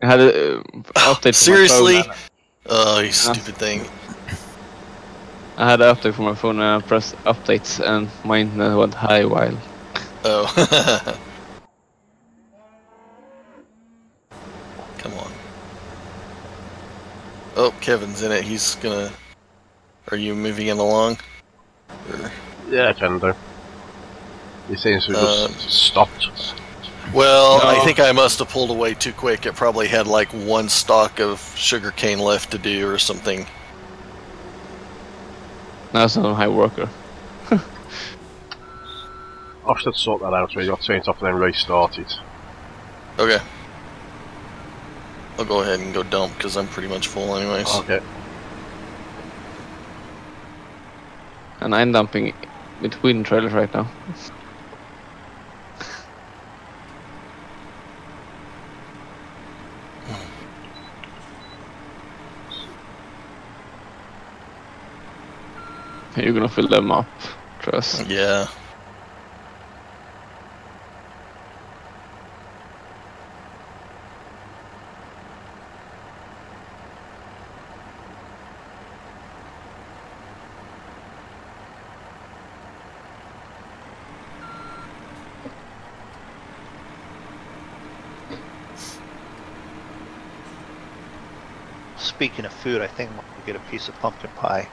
I had a update. Seriously? For my phone. Oh, you stupid thing. I had an update for my phone and I pressed updates and mine went high while. Oh. Come on. Oh, Kevin's in it. He's gonna... Are you moving it along? Or... Yeah, I can do. He seems to have just stopped. Well, No. I think I must have pulled away too quick. It probably had like one stalk of sugarcane left to do or something. That's not a high worker. I should sort that out where you got to turn it off and then restart it. Okay. I'll go ahead and go dump because I'm pretty much full anyways. Okay. And I'm dumping between trailers right now. You're gonna fill them up, trust. Yeah. Speaking of food, I think we'll get a piece of pumpkin pie.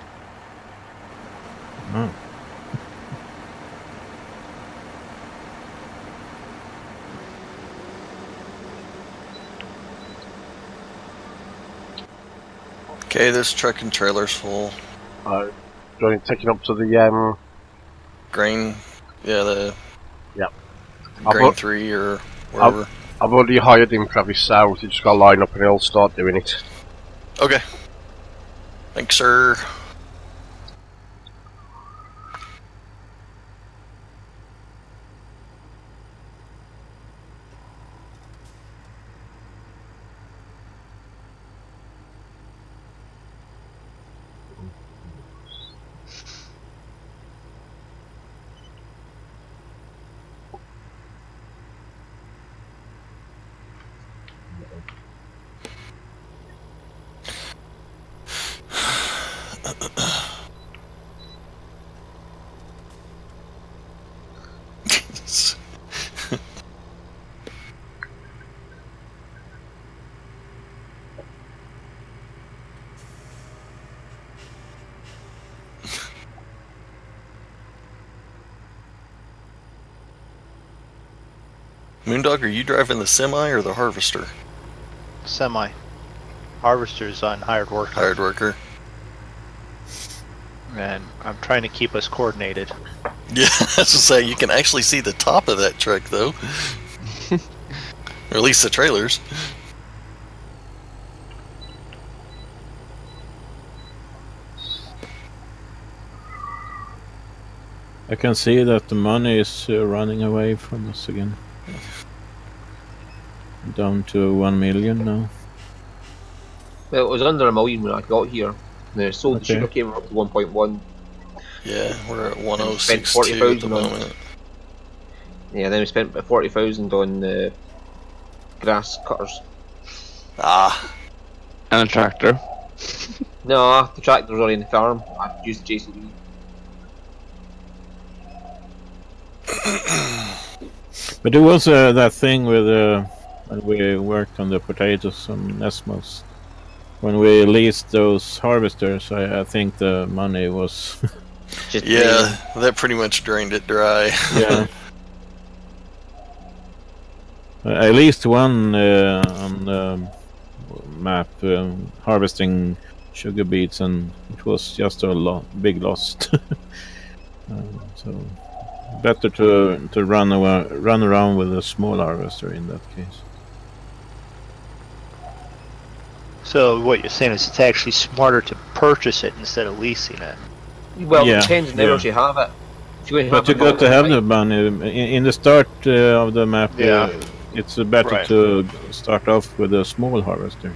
Oh. Okay, this truck and trailer's full. Do you want to take it up to the Grain, yeah, the Yep. grain 3 or wherever. I've already hired him Travis South, you just gotta line up and he'll start doing it. Okay. Thanks, sir. Moondog, are you driving the semi or the harvester? Semi. Harvester's on hired worker. Hired worker. And I'm trying to keep us coordinated. Yeah, I was to say, you can actually see the top of that truck, though. Or at least the trailers. I can see that the money is running away from us again. Down to 1 million now. Well, it was under $1 million when I got here. The sold Okay. the sugar came up to 1.1. Yeah, we're at Spent 1062 at 40,000 the on- moment. Yeah, then we spent about 40,000 on grass cutters. Ah, And a tractor. No, the tractor was already in the farm. I used the JCB. But there was that thing with when we worked on the potatoes on Nesmos. When we leased those harvesters, I think the money was Just yeah, that pretty much drained it dry. yeah. I leased one on the map harvesting sugar beets, and it was just a big loss. So better to run around with a small harvester in that case. So what you're saying is it's actually smarter to purchase it instead of leasing it. Well, Yeah, it depends on yeah. hours you have it. If you But you got to have the money in the start of the map. Yeah. It's better Right. to start off with a small harvester.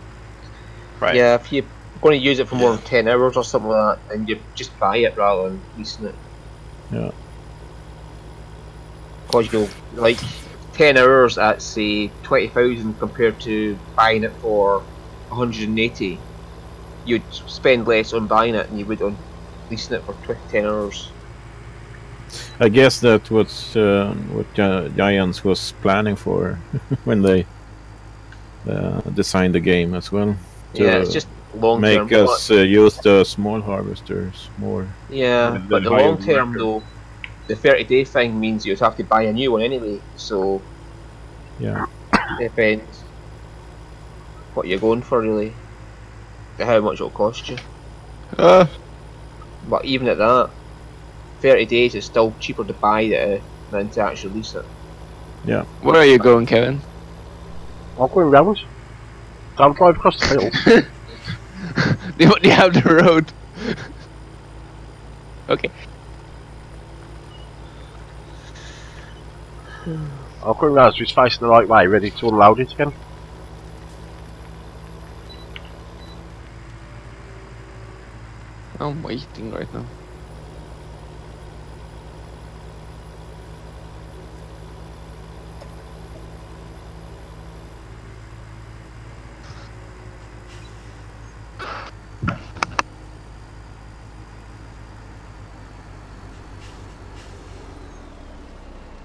Right. Yeah, if you're going to use it for more Yeah. than 10 hours or something like that, and you just buy it rather than leasing it. Yeah. Because you'll, like, 10 hours at say 20,000 compared to buying it for 180, you'd spend less on buying it than you would on leasing it for 10 hours. I guess that was what Giants was planning for when they designed the game as well. Yeah, it's just long term. Make us use the small harvesters more. Yeah, but the long term though, the 30-day thing means you'd have to buy a new one anyway. So yeah, depends what you're going for really, how much it'll cost you. But even at that, 30 days is still cheaper to buy than to actually lease it. Yeah. Where are you going, Kevin? I'm going round. I'll drive across the field. Do you have the road? Okay. I'm going round so it's facing the right way, ready to unload it again. I'm waiting right now.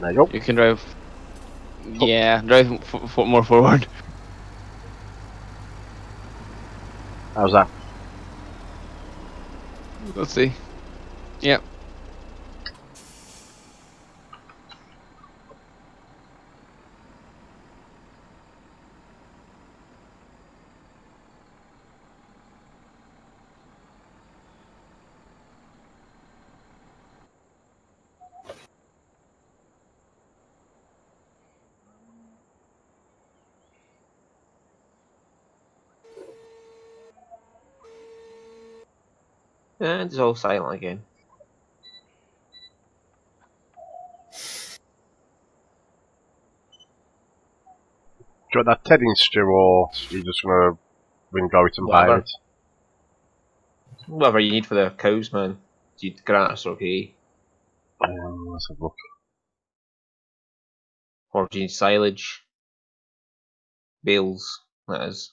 There you go. You can drive. Yeah, drive more forward. How's that? Let's see. Yeah. And it's all silent again. Do you want that Ted stew or you just want to ring go it and buy Whatever. it? Whatever you need for the cows, man. Do you grass or hay? Let's have a look. Or do you need silage? Bales, that is.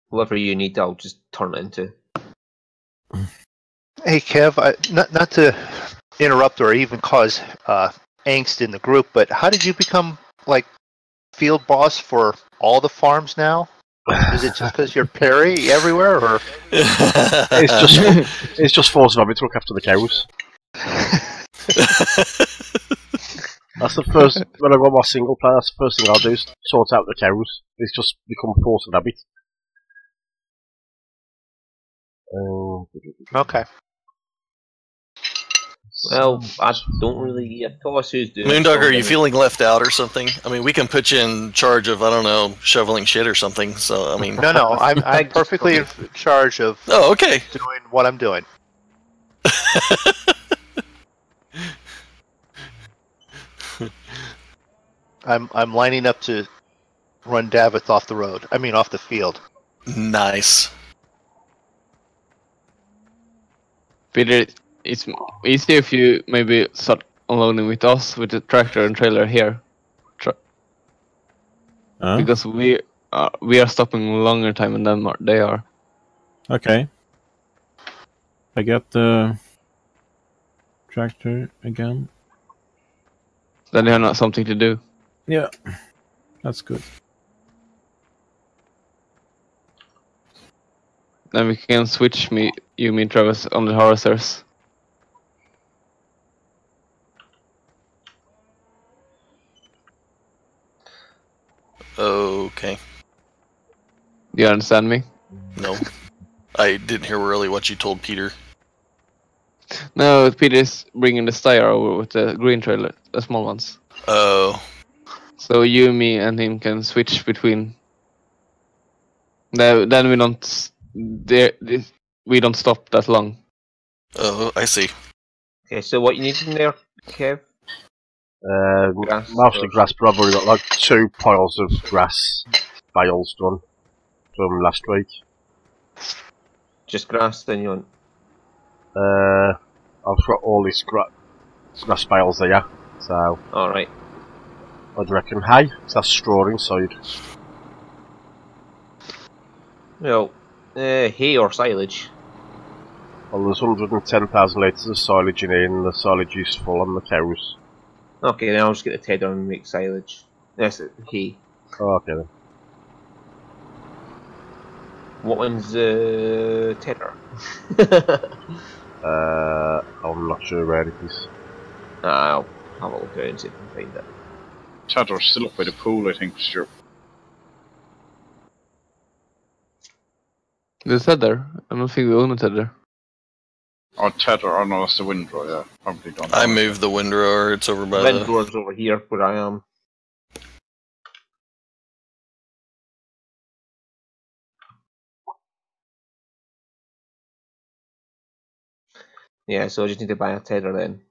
Whatever you need, I'll just turn it into. Hey Kev, not to interrupt or even cause angst in the group, but how did you become like field boss for all the farms now? Is it just because you're Perry everywhere, or It's just forcing on me to look after the cows. That's the first, when I got my single player, that's the first thing I'll do is sort out the cows. It's just become force and habit. okay? Well, I don't really tell us who's doing MrMoonDog, are you something. feeling left out or something? I mean, we can put you in charge of, I don't know, shoveling shit or something. So, I mean... No, I'm perfectly in charge of Oh, okay. doing what I'm doing. I'm lining up to run Dafydd off the road. I mean, off the field. Nice. Peter, it's easier if you maybe start unloading with us with the tractor and trailer here, because we are stopping longer time in Denmark. They are. Okay. I got the tractor again. Then they have not something to do. Yeah, that's good. Then we can switch me and Travis on the harvesters. Okay. Do you understand me? No. I didn't hear really what you told Peter. No, Peter's bringing the Steyr over with the green trailer, the small ones. Oh. So you, me, and him can switch between. Then we don't stop that long. Oh, I see. Okay, so what you need in there, Kev? Grass Mostly or- grass, but I've already got like 2 piles of grass bales done from last week. Just grass, then you want. I've got all this It's got spales there, so... Alright. What do you reckon? Hay? So that's straw inside. Well, hay or silage. Well, there's 110,000 litres of silage in here, and the silage is full on the cows. Okay, then I'll just get the tedder and make silage. That's it, hay. Oh, okay then. What one's tedder? I'm not sure where it is. I'll have a look around and see if I can find it. Tedder's still up by the pool, I think, Stuart. The tether? I don't think we own a tether. Oh, Tedder, oh no, that's the windrow, yeah. Probably done. I moved the windrower. It's over by Wind the. door's over here where I am. Yeah, so I just need to buy a tether then.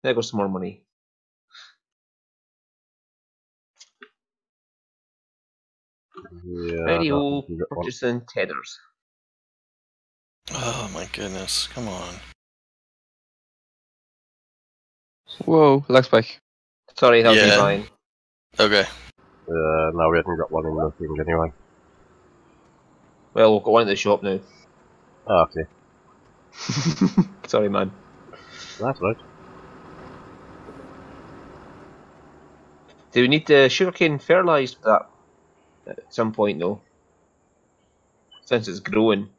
There goes some more money. Yeah, Radio I can get one. purchasing tethers. Oh my goodness! Come on. Whoa, lag spike. Sorry, that was me Yeah. buying. Okay. No, we haven't got one in the thing anyway. Well, we'll go on to the shop now. Oh, okay. Sorry, man. That's right. Do we need the sugarcane fertilised for that at some point though? Since it's growing.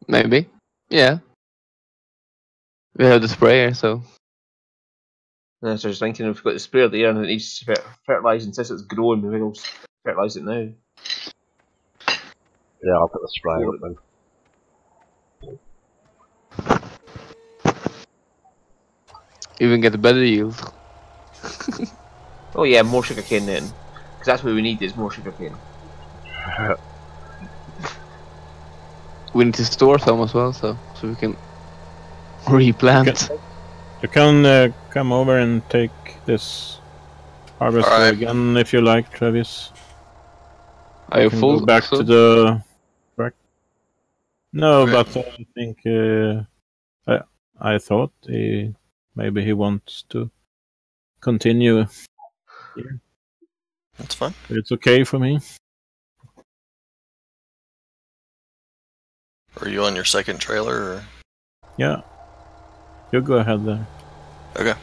Maybe. Yeah. We have the sprayer, so. So I was just thinking if we've got the sprayer there and it needs fertilising since it's growing, maybe we'll fertilise it now. Yeah, I'll put the spray up then. Even get a better yield. Oh yeah, more sugarcane then. Because that's what we need is more sugarcane. We need to store some as well, so we can replant. You can come over and take this harvester Alright. again if you like, Travis. Are you Can full? go back so? to the track. No, Okay. but I think I thought maybe he wants to continue. That's fine. It's okay for me. Are you on your second trailer? Or? Yeah, you go ahead there. Okay.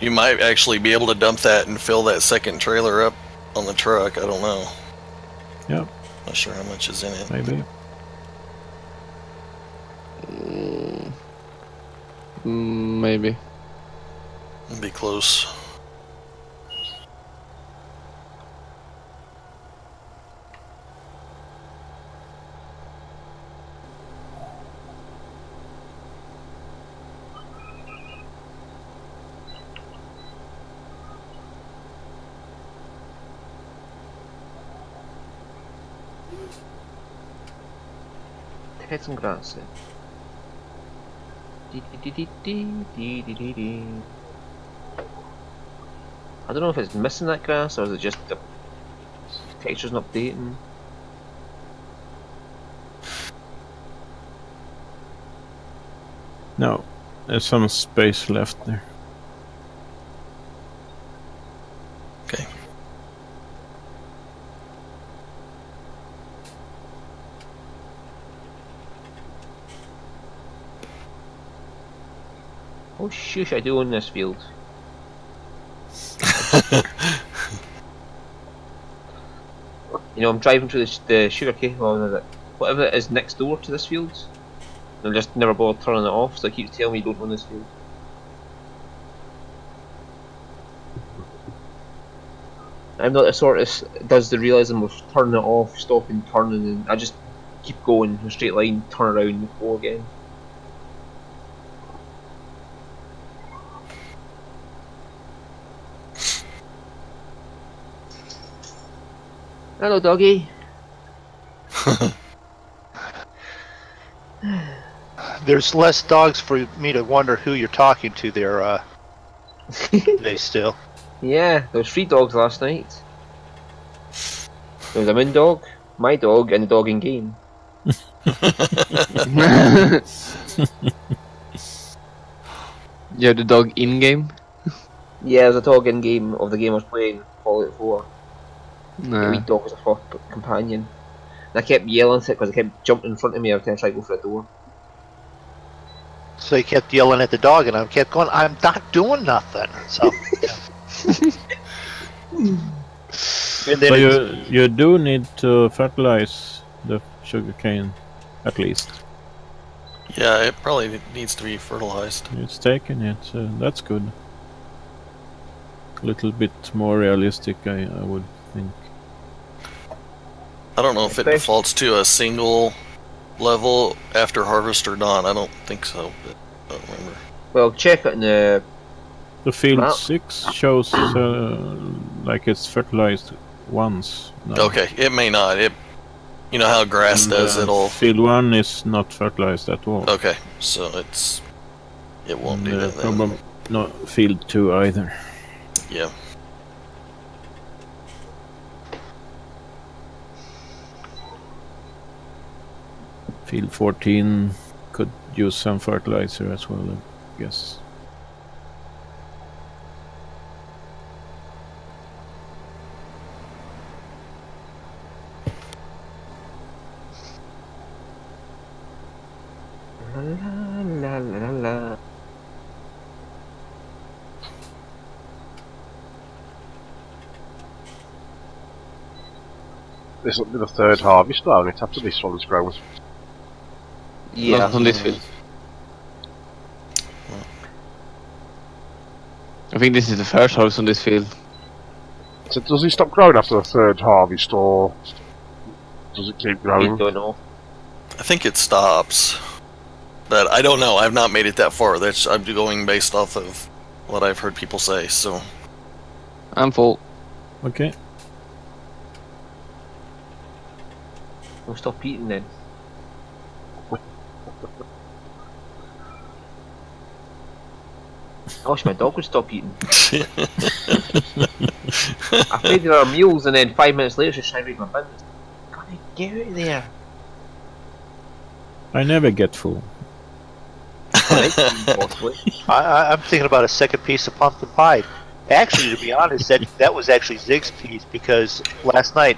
You might actually be able to dump that and fill that second trailer up on the truck. I don't know. Yep, Not sure how much is in it. maybe. Maybe. It'd be close. Get some grass in. I don't know if it's missing that grass or is it just the texture's not updating. No, there's some space left there. Okay. Oh shush, I do own this field. You know, I'm driving through the sugarcane, whatever it is next door to this field. And I just never bothered turning it off, so it keeps telling me you don't own this field. I'm not the sort that does the realism of turning it off, stopping, turning, and I just keep going in a straight line, turn around, and go again. Hello, doggy. There's less dogs for me to wonder who you're talking to there, they still. Yeah, there was 3 dogs last night. There was a MrMoonDog, my dog, and the dog in game. You have the dog in-game? Yeah, there's a dog in game of the game I was playing, Fallout 4. The wee Nah. dog was a first companion. And I kept yelling at it because it kept jumping in front of me every time I tried to go for a door. So he kept yelling at the dog, and I kept going, I'm not doing nothing. So, and then So you do need to fertilize the sugarcane, at least. Yeah, it probably needs to be fertilized. It's taken it, so that's good. A little bit more realistic, I would think. I don't know if it defaults to a single level after harvest or not. I don't think so, but I don't remember. Well, check it in the... The field Map. 6 shows like it's fertilized once. now. Okay, it may not. You know how grass And, does, it'll... Field 1 is not fertilized at all. Okay, so it won't do that then. Probably not field 2 either. Yeah. Field 14 could use some fertilizer as well, I guess. La la la la. This will be the third harvest, won't it, after this one's grown? Yeah. Not on this field. I think this is the first harvest on this field. So does it stop growing after the third harvest, or does it keep I growing? don't know. I think it stops. But I don't know. I've not made it that far. I'm going based off of what I've heard people say, so... I'm full. Okay. We'll stop eating then. I wish my dog would stop eating. I feed her meals and then 5 minutes later she's trying to read my business. Gotta get out of there. I never get full. Possibly. I'm thinking about a second piece of pumpkin pie. Actually, to be honest, that was actually Zig's piece, because last night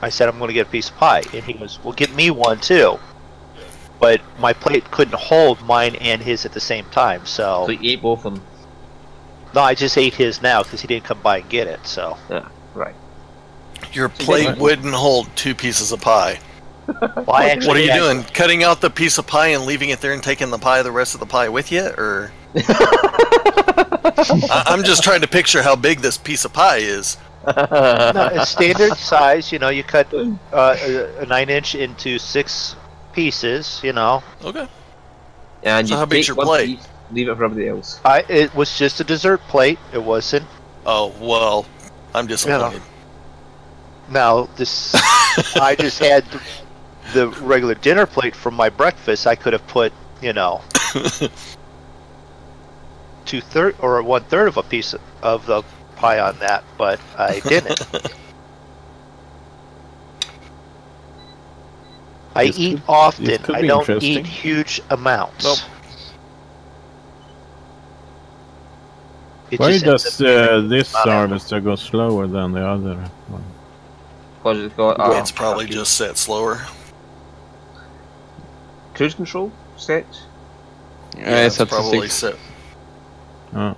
I said I'm going to get a piece of pie, and he goes, well, get me one too. But my plate couldn't hold mine and his at the same time, So you ate both of them. No, I just ate his now because he didn't come by and get it. So Yeah, right. Your plate wouldn't hold 2 pieces of pie. well, I actually What are you had- doing? Cutting out the piece of pie and leaving it there and taking the rest of the pie with you? Or... I'm just trying to picture how big this piece of pie is. No, it's standard size. You know, you cut a 9-inch into 6 pieces. You know, Okay. And So you how big's take your one plate? piece, leave it for everybody else. it was just a dessert plate. It wasn't. Oh, well, I'm disappointed. Now this, I just had the regular dinner plate from my breakfast. I could have put, you know, 2/3 or 1/3 of a piece of the pie on that, but I didn't. I This eat could- often. this could I be don't interesting. eat huge amounts. Nope. It Why just does ends up- this harvester go slower than the other one? Because it's got It's probably just set slower. cruise control set. Yeah, it's up to probably 6. set. Oh,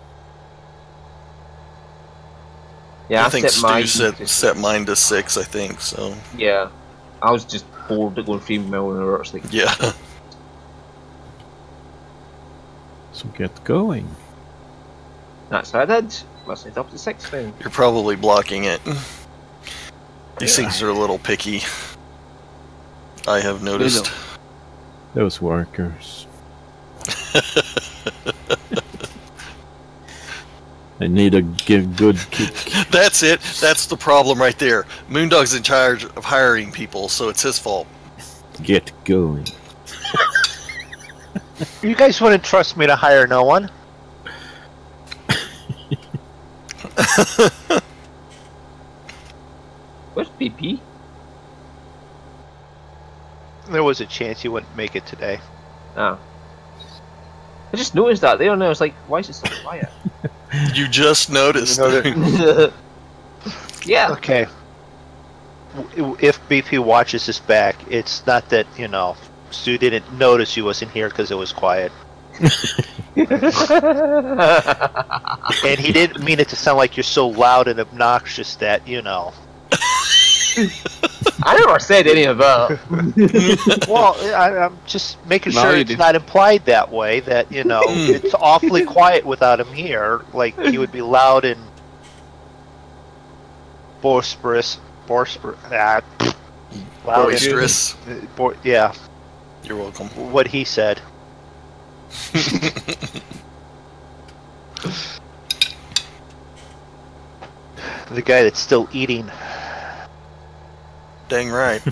Yeah, I think set mine Stu to set mine to 6, I think, so... Yeah. I was just bored of going 3 mile an hour. It's like, Yeah. so get going. that's what I did. Let's set up to 6 then. You're probably blocking it. These things are a little picky. I have noticed. Those workers. They need a good kick. That's it. That's the problem right there. Moondog's in charge of hiring people, so it's his fault. Get going. You guys wouldn't trust me to hire no one. Where's BP? There was a chance you wouldn't make it today. Oh. I just noticed that there and I was like, why is it so quiet? You just noticed. Yeah. Okay. If BP watches this back, it's not that, you know, Stu didn't notice you wasn't here because it was quiet. And he didn't mean it to sound like you're so loud and obnoxious that, you know. I never said any of that. Well, I'm just making No, sure you it's did. not implied that way, that, you know, it's awfully quiet without him here. Like, he would be loud and boisterous. Loud and- Boisterous. Yeah, You're welcome. what he said. The guy that's still eating. Dang right.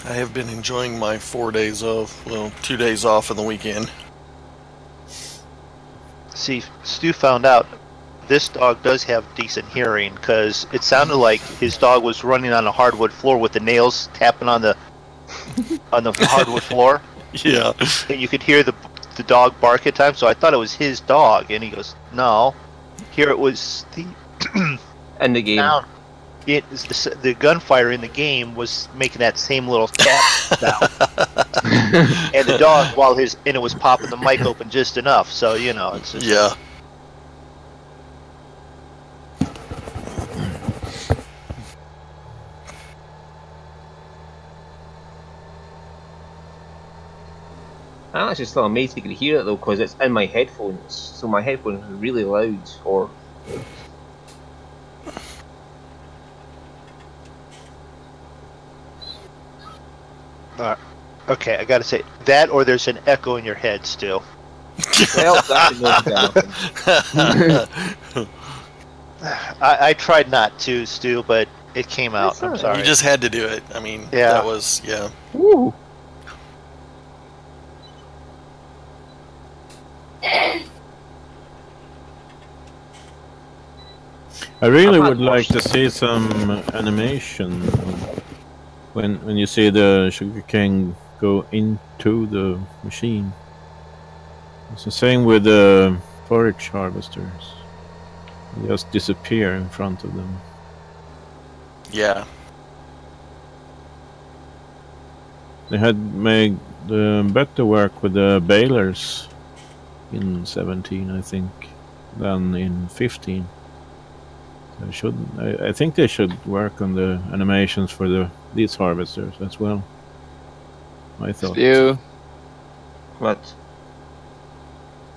I have been enjoying my 4 days off. Well, 2 days off in the weekend. See, Stu found out this dog does have decent hearing, because it sounded like his dog was running on a hardwood floor with the nails tapping on the hardwood floor, Yeah. and you could hear the dog bark at times. So I thought it was his dog, and he goes, "No, here it was the In the game. sound. The gunfire in the game was making that same little tap sound, and the dog, and it was popping the mic open just enough. So you know, it's just, Yeah. I'm actually still amazed you can hear it though, because it's in my headphones. So my headphones are really loud. Or okay, I gotta say that, or there's an echo in your head, Stu. well, that could happen. I tried not to, Stu, but it came out. That's I'm alright. sorry. You just had to do it. I mean, Yeah. that was, yeah. Woo. I really I've had would like worse. to see some animation when you see the sugarcane go into the machine. It's the same with the forage harvesters. They just disappear in front of them. Yeah. They had made better work with the balers in 17, I think, than in 15. I think they should work on the animations for these harvesters as well. I thought. Spew, What?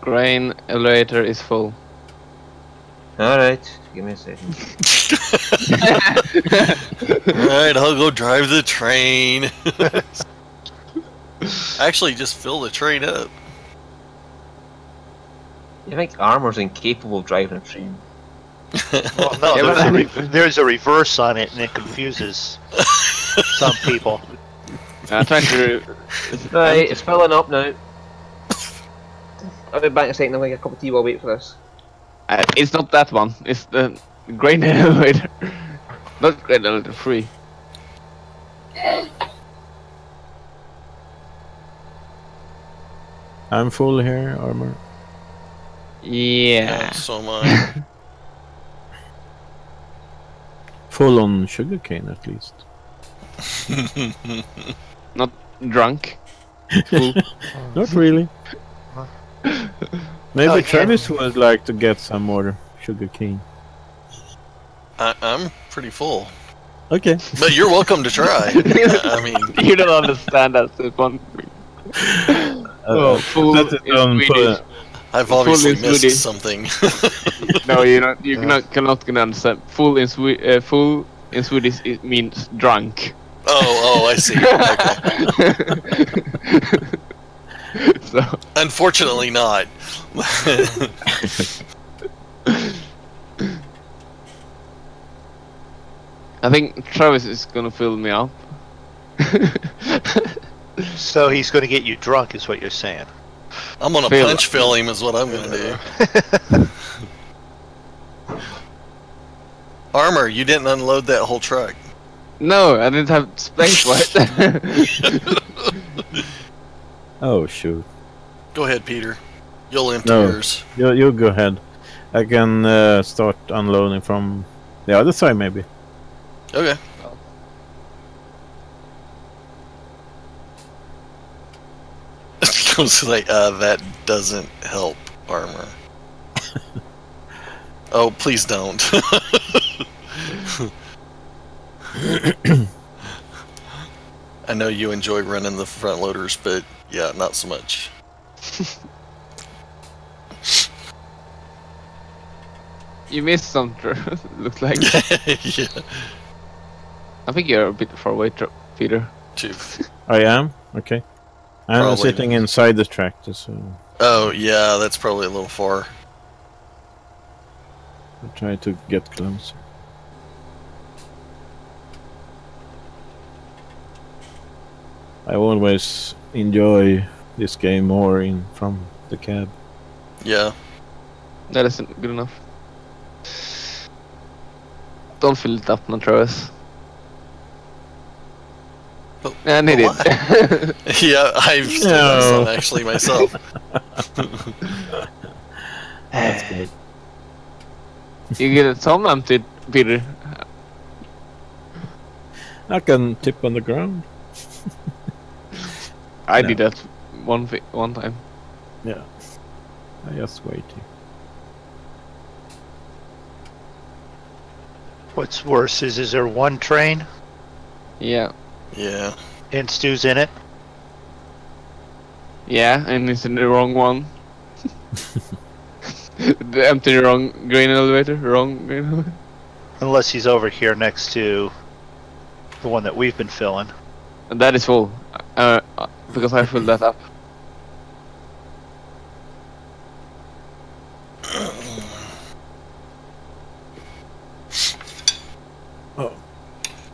grain elevator is full. Alright, give me a second. Alright, I'll go drive the train. Actually, just fill the train up. You think Armor's incapable of driving a train? Well, no, Yeah, there's a reverse on it, and it confuses some people. I'm trying to. Right, it's filling up now. I'll be back in a second. I'll make a cup of tea while I wait for this. It's not that one. It's the grain elevator. Not grain elevator 3. I'm full here, Armor. Yeah. So am I. Full on sugarcane at least. Not drunk. Not really. Maybe Oh, yeah. Travis would like to get some more sugarcane. I'm pretty full. Okay. But you're welcome to try. I mean, You don't understand that, Stefan. Full That's it, in Swedish. I've obviously Full in missed Swedish. something. No, you're not. You cannot gonna understand. Full in Swedish it means drunk. Oh, I see. Okay. So Unfortunately not. I think Travis is gonna fill me up. So he's going to get you drunk, is what you're saying. I'm gonna Fill. punch fill him, is what I'm gonna do. Oh, yeah, yeah. Unfortunately, not. I think Travis is gonna fill me up. So he is going to get you drunk is what you're saying. So he's going to get you drunk, is what you're saying. Fill. Armor, you didn't unload that whole truck. No, I didn't have space for it. Oh shoot. Go ahead, Peter. You'll empty No. yours. You go ahead. I can start unloading from the other side, maybe. Okay. I was like, that doesn't help, Armor. Oh, please don't. I know you enjoy running the front loaders, but yeah, not so much. You missed something. Looks like. Yeah. I think you're a bit far away, Peter. Too. I am? Okay. I'm Probably. sitting inside the tractor, so Oh, yeah, that's probably a little far. I'll try to get closer. I always enjoy this game more from the cab. Yeah. That isn't good enough. Don't fill it up, no Travis. But, I need but it. Yeah, I've still got some actually myself. That's good. You get it some empty, Peter. I can tip on the ground. I No. did that one time. Yeah. I just wait here. What's worse is there one train Yeah. Yeah. and Stu's in it? Yeah, and it's in the wrong one. The empty wrong grain elevator. Wrong grain elevator. Unless he's over here next to the one that we've been filling. And that is full. Because I filled that up.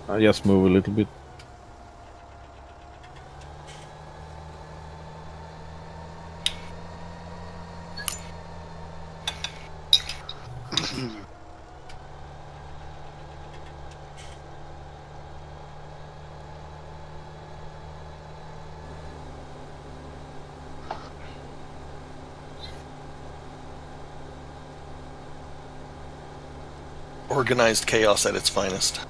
I just move a little bit. Organized chaos at its finest.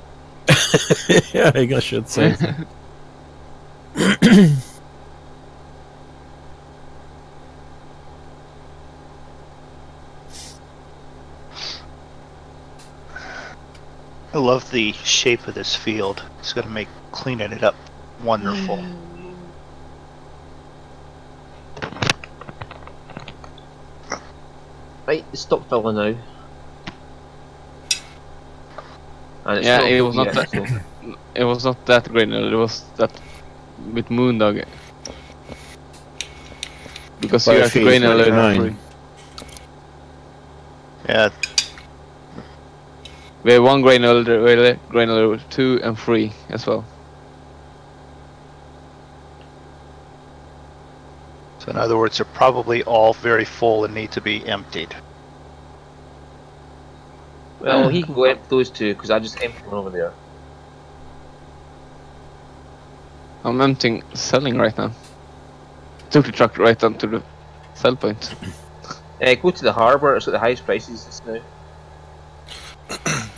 Yeah, I guess I should say. So. I love the shape of this field. It's going to make cleaning it up wonderful. Right, stop filling now. And it's Yeah, not it was full not yet, that. so- It was not that grain. It was that with MrMoonDog. Because you have to grain elevator. 29. Yeah, We have one grain elevator 2 and 3 as well. so in other words, they're probably all very full and need to be emptied. Well, he can go empty those two because I just emptied one over there. I'm emptying selling right now. Took the truck right onto the sell point. Go to the harbour, it's got the highest prices just now.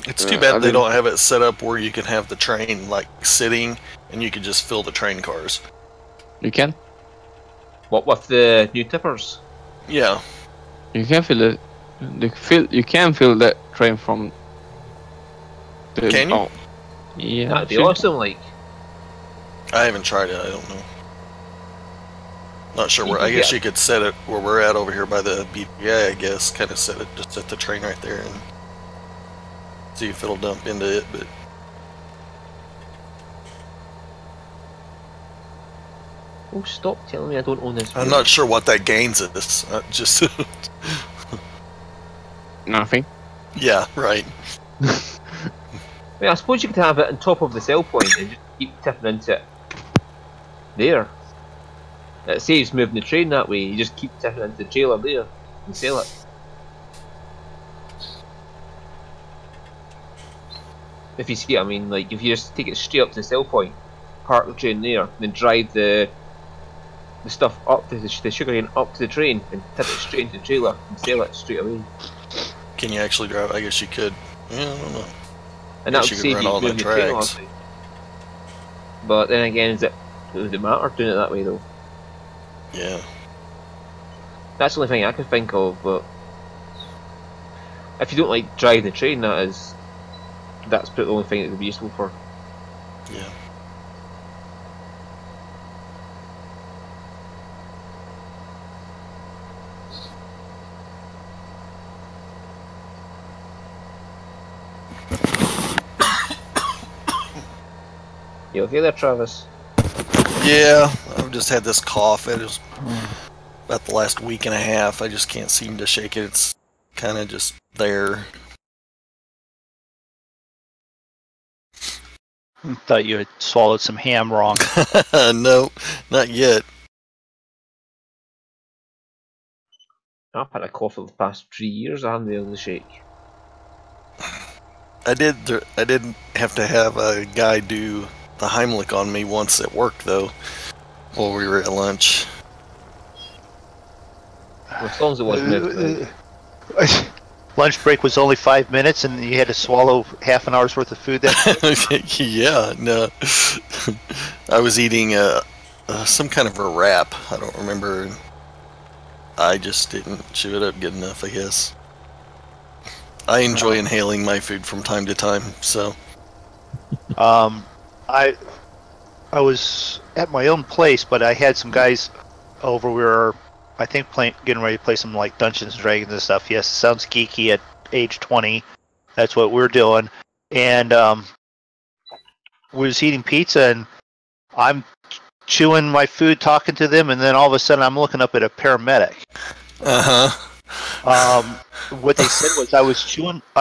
It's too I bad they didn't- don't have it set up where you can have the train like sitting and you can just fill the train cars. You can? What with the new tippers? Yeah. You can fill it. You can fill the train from. The, Can you? Oh, yeah. That'd be should- awesome, like. I haven't tried it, I don't know. Not sure You where. can I guess get- you could set it where we're at over here by the BPA, I guess. Kind of set it, just set the train right there and see if it'll dump into it, but Oh, stop telling me I don't own this. I'm not sure what that gains us. Just, Nothing. yeah, right. Well, I suppose you could have it on top of the sell point and just keep tipping into it. There. It saves moving the train that way. You just keep tipping into the trailer there and sell it. If you see what I mean, like if you just take it straight up to the sell point, park the train there, then drive the stuff up to the sugar cane up to the train and tip it straight into the trailer and sell it straight away. Can you actually drive? I guess you could. Yeah, I don't know. And that would you could save run you all the moving the train tracks. obviously. But then again, does it matter doing it that way though? Yeah. That's the only thing I could think of, but if you don't like driving the train, that's probably the only thing it would be useful for. Yeah. You okay there, Travis? Yeah, I've just had this cough. It was about the last week and a half. I just can't seem to shake it. It's kind of just there. Thought you had swallowed some ham wrong. No, not yet. I've had a cough for the past 3 years. I haven't been able to shake. I didn't have to have a guy do the Heimlich on me once at work though, while we were at lunch. Well, as long as it wasn't Lunch break was only 5 minutes, and you had to swallow half an hour's worth of food. Yeah, no. I was eating some kind of a wrap. I don't remember. I just didn't chew it up good enough, I guess. I enjoy inhaling my food from time to time, so. I was at my own place, but I had some guys over. We were, I think, getting ready to play some like Dungeons and Dragons and stuff. Yes, it sounds geeky at age 20. That's what we're doing. And we was eating pizza, and I'm chewing my food, talking to them, and then all of a sudden I'm looking up at a paramedic. What they said was I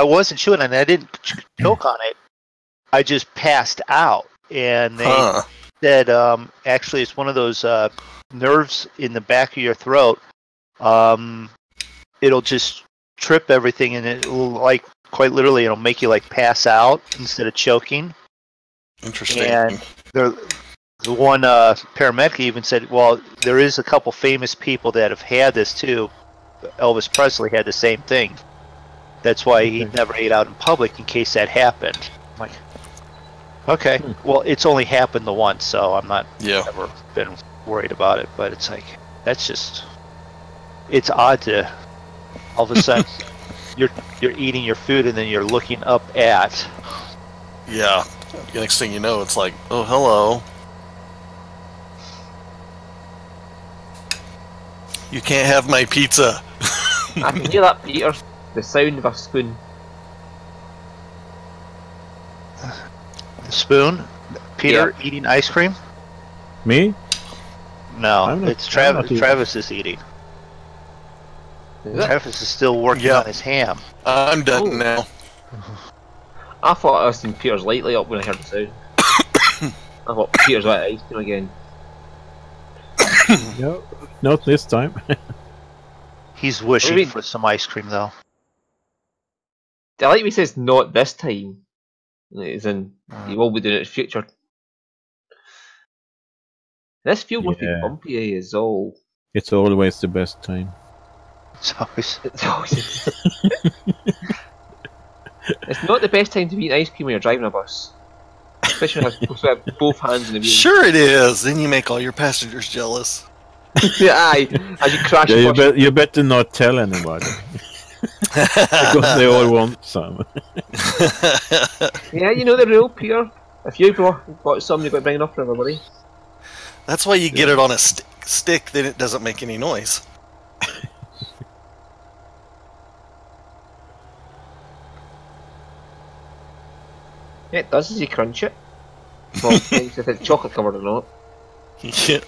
wasn't chewing, and I didn't choke on it. I just passed out, and they said actually it's one of those nerves in the back of your throat. It'll just trip everything, and it'll like quite literally it'll make you like pass out instead of choking. Interesting. And the one paramedic even said, well, there is a couple famous people that have had this too. Elvis Presley had the same thing. That's why he never ate out in public in case that happened. I'm like, okay, well, it's only happened the once, so I'm not ever been worried about it. But it's like it's odd to all of a sudden you're eating your food and then you're looking up at. Yeah. The next thing you know, it's like, oh, hello. You can't have my pizza. I can hear that, Peter. The sound of a spoon. The spoon? Peter eating ice cream? Me? No, it's Travis. Travis is eating. Travis is still working on his ham. I'm done now. I thought I was seeing Peter's light up when I heard the sound. I thought Peter's at ice cream again. No, not this time. He's wishing for some ice cream, though. I like he says not this time. As in, he will be doing it in the future. This field must be bumpy as all. It's always the best time. It's always It's not the best time to be eating ice cream when you're driving a bus. Especially when you have both hands in the wheel. Sure it is. Then you make all your passengers jealous. Yeah, aye. As you crash you better not tell anybody. Because they all want some. Yeah, you know the rule, Peter. If you got some, you've got to bring enough for everybody. That's why you get it on a stick, then it doesn't make any noise. Yeah, it does as you crunch it. Well, depends if it's chocolate covered or not. Yeah.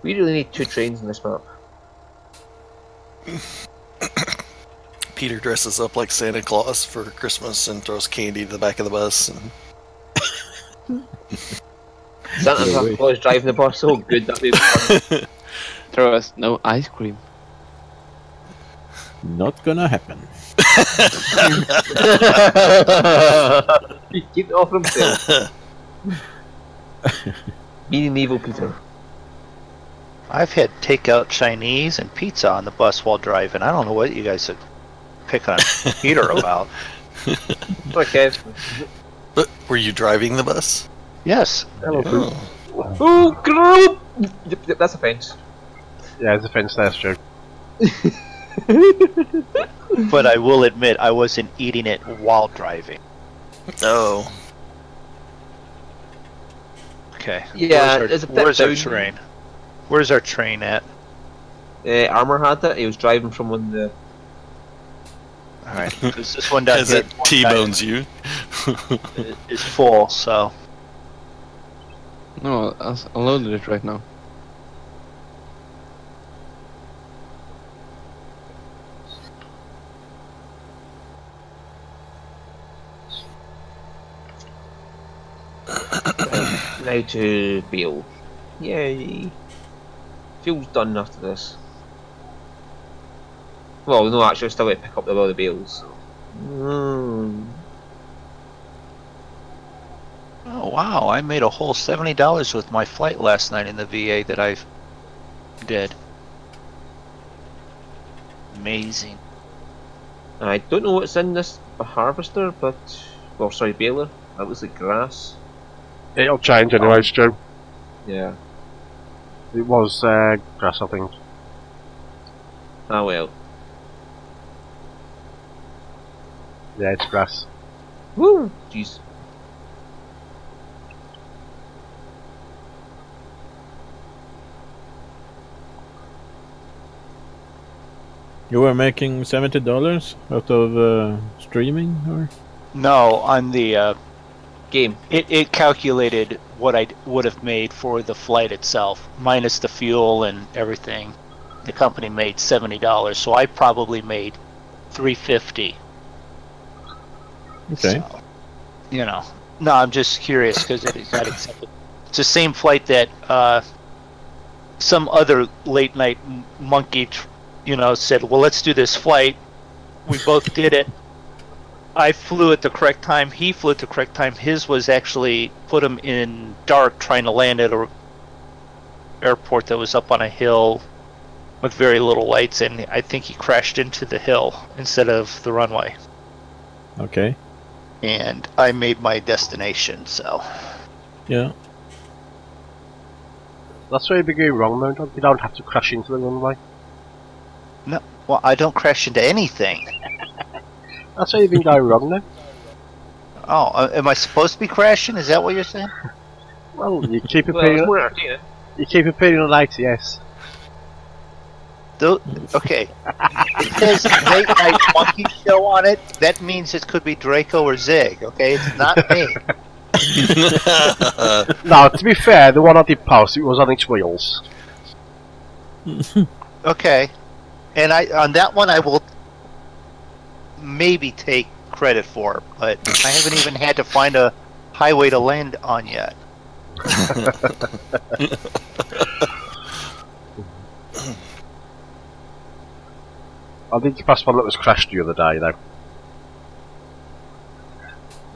We really need 2 trains in this map. Peter dresses up like Santa Claus for Christmas and throws candy to the back of the bus. And Santa Claus driving the bus, so good, that'd be fun. Throw us no ice cream. Not gonna happen. Keep it off himself. Being evil Peter. I've had takeout Chinese and pizza on the bus while driving. I don't know what you guys would pick on Peter about. Okay. But were you driving the bus? Yes. Oh. Oh, group! Yep, that's a fence. Yeah, there's a fence there, Stu. But I will admit I wasn't eating it while driving. Oh. Okay. Yeah, there's a bit where's our down. train? Where's our train at? Armour had it. He was driving from one of the. Alright. This one down As here it T-bones you. is full, so. No, I unloaded it right now. Now to Beale. Yay. Fuel's done after this. Well, no, actually, I still got to pick up the other bales. So. Oh wow, I made a whole $70 with my flight last night in the VA that I did. Amazing. I don't know what's in this harvester, but. Well, sorry, baler. That looks like grass. It'll change anyway, Stu. Yeah. It was grass, I think. Ah, well. Yeah, it's grass. Woo! Jeez. You were making $70 out of streaming, or? No, on the Game. it calculated what I would have made for the flight itself, minus the fuel and everything. The company made $70, so I probably made $350. Okay. So, you know, no, I'm just curious because it got accepted. It's the same flight that some other late night monkey, said, "Well, let's do this flight." We both did it. I flew at the correct time. He flew at the correct time. His was actually put him in dark trying to land at a airport that was up on a hill with very little lights, and I think he crashed into the hill instead of the runway. Okay. And I made my destination, so. Yeah. That's where you'd be going wrong, though. You don't have to crash into the runway. No, well, I don't crash into anything. That's where you've been going wrong, then. Oh, am I supposed to be crashing? Is that what you're saying? Well, you keep Well, it's appearing. more entertaining. You keep appearing on ITS. Okay. It says late night monkey show on it. That means it could be Drako or Zig. Okay, it's not me. No, to be fair, the one I did post, it was on its wheels. Okay, and on that one I will maybe take credit for, but I haven't even had to find a highway to land on yet. I did pass one that was crashed the other day, though.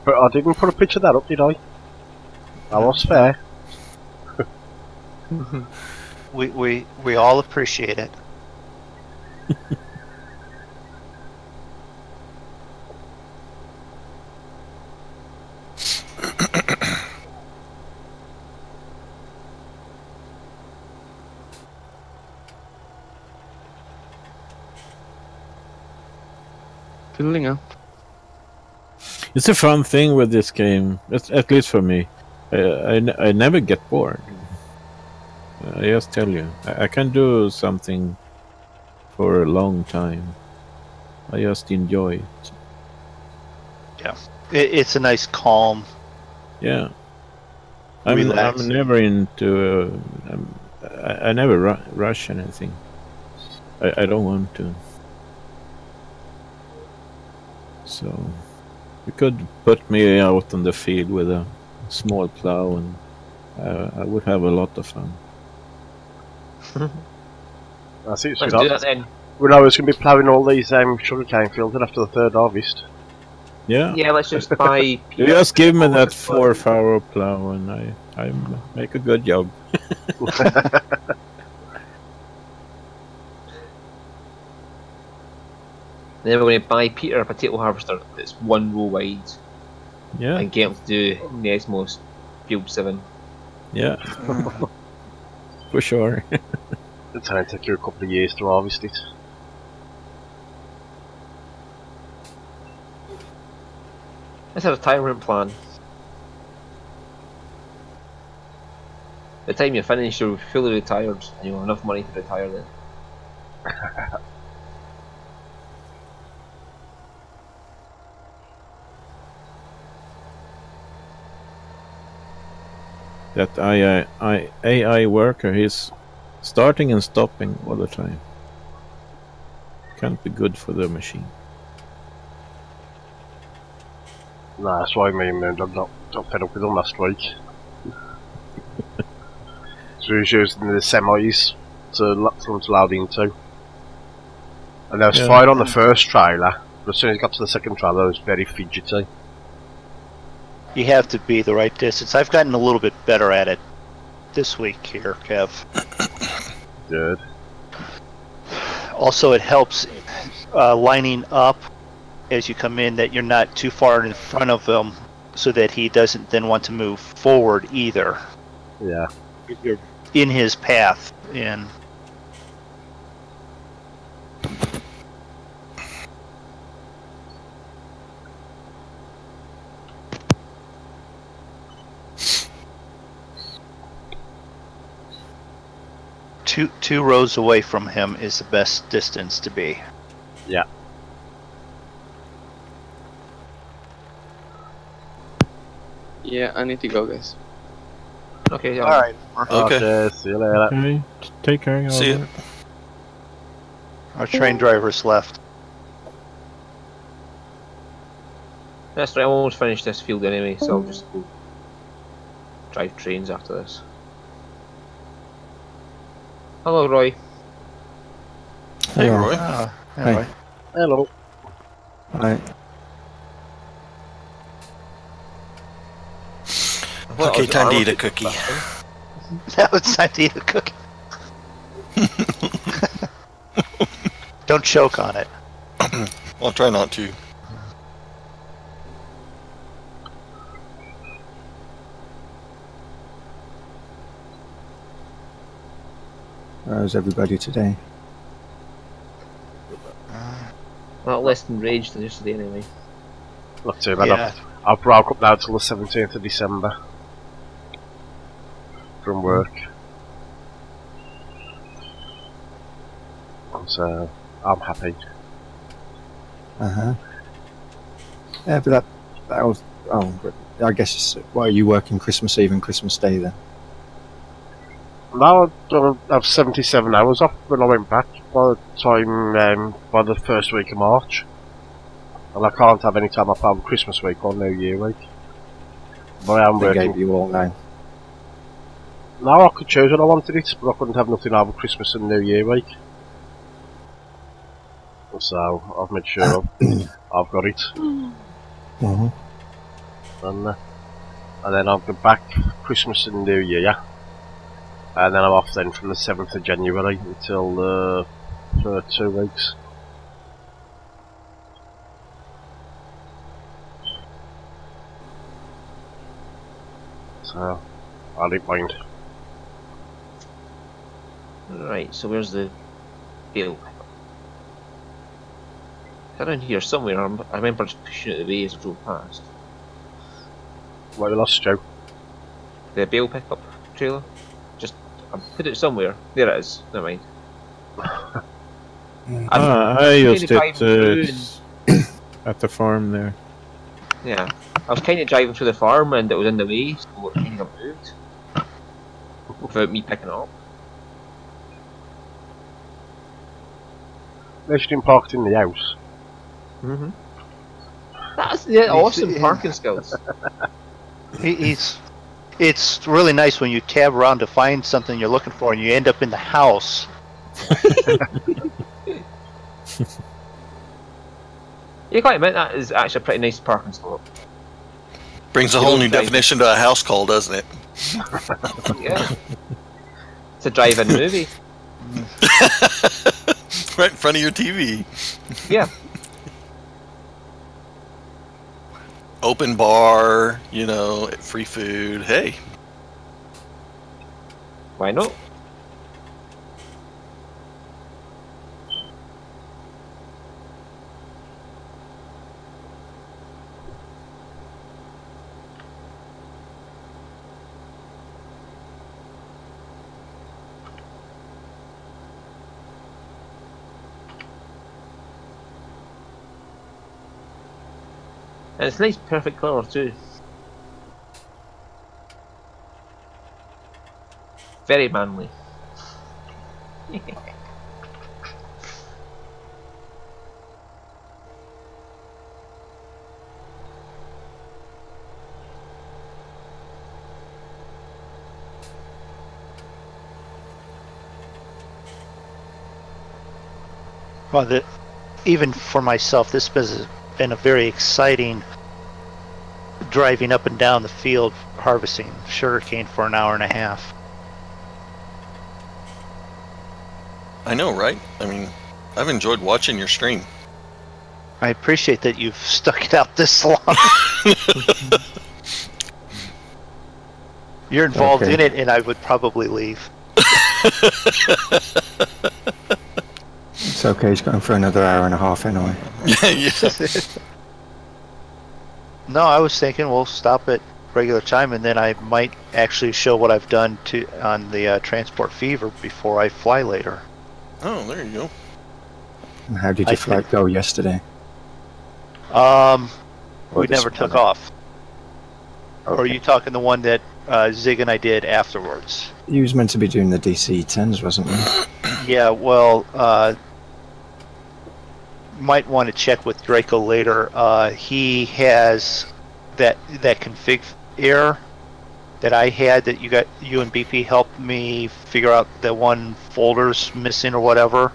But I didn't put a picture of that up, did I? I was fair. We all appreciate it. Filling up. It's a fun thing with this game, at least for me. I never get bored. I just tell you, I can do something for a long time. I just enjoy it. Yeah, it's a nice calm. Yeah, I'm Relaxing. never into. I never rush anything. I don't want to. So you could put me out on the field with a small plow, and I would have a lot of fun. I see it's Let's good. do that then. We know it's going to be ploughing all these sugarcane fields after the third harvest. Yeah. Yeah, let's just buy. You just give me that 4-hour plow and I make a good job. Then we're going to buy Peter a potato harvester that's 1 row wide Yeah. and get him to do Nesmo's Field 7. Yeah. For sure. It's going to take you a couple of years to harvest it. That's a retirement plan. By the time you're finished, you're fully retired and you'll have enough money to retire then. That AI worker, he's starting and stopping all the time. Can't be good for the machine. Nah, that's why me and MrMoonDog got fed up with them last week. So he was using the semis for them to load into. And there was fine on the first trailer, but as soon as he got to the second trailer, it was very fidgety. You have to be the right distance. I've gotten a little bit better at it this week here, Kev. Good. Also, it helps lining up as you come in that you're not too far in front of him so that he doesn't then want to move forward either. Yeah. You're in his path and two rows away from him is the best distance to be. Yeah. Yeah, I need to go, guys. Okay, yeah. Alright. Okay. See you later. Okay, take care. See ya. Our train driver's left. That's right, I almost finished this field anyway, so I'll just go drive trains after this. Hello, Roy. Hey, Roy. Anyway. Hello. Right. Okay, time to eat a cookie. Now it's time to eat a cookie. Don't choke on it. I'll try not to. How's everybody today? Not less enraged than yesterday anyway. Not too bad. Yeah. I've broke up now till the 17th of December. From work. So, I'm happy. Yeah, but that was. Oh, but I guess. Why are you working Christmas Eve and Christmas Day then? Now I have 77 hours off when I went back by the time, by the first week of March. And I can't have any time off over Christmas week or New Year week. But I am They working. gave you all now. Now I could choose when I wanted it, but I couldn't have nothing over Christmas and New Year week. So I've made sure I've got it. Mm-hmm. And then I'll go back Christmas and New Year. And then I'm off then from the 7th of January until for 2 weeks. So I didn't mind. Right, so where's the bill? Around here somewhere, I remember just pushing it away as I drove past. What we lost, Joe? The bale pickup trailer? Just, I put it somewhere. There it is, never mind. I used driving it through at the farm there. Yeah, I was kind of driving through the farm and it was in the way, so it kind of moved. Without me picking it up. They should have parked in the house. Mm-hmm. That's awesome parking skills. It's really nice when you tab around to find something you're looking for and you end up in the house. You can't admit that is actually a pretty nice parking spot. Brings a whole new definition to a house call, doesn't it? Yeah. It's a drive-in movie. Right in front of your TV. Yeah. Open bar, you know, free food. Hey. Why not? And it's a nice, perfect colour too. Very manly. Well, even for myself, this has been a very exciting driving up and down the field harvesting sugarcane for an hour and a half. I know, right? I mean, I've enjoyed watching your stream. I appreciate that you've stuck it out this long. You're involved in it, and I would probably leave. It's okay, he's going for another hour and a half anyway. Yeah. No, I was thinking we'll stop at regular time, and then I might actually show what I've done on the Transport Fever before I fly later. Oh, there you go. And how did your flight go yesterday? We never took off. Okay. Or are you talking the one that Zig and I did afterwards? You was meant to be doing the DC-10s, wasn't you? Yeah, well, might want to check with Drako later. He has that config error that I had that you and BP helped me figure out that one folder's missing or whatever.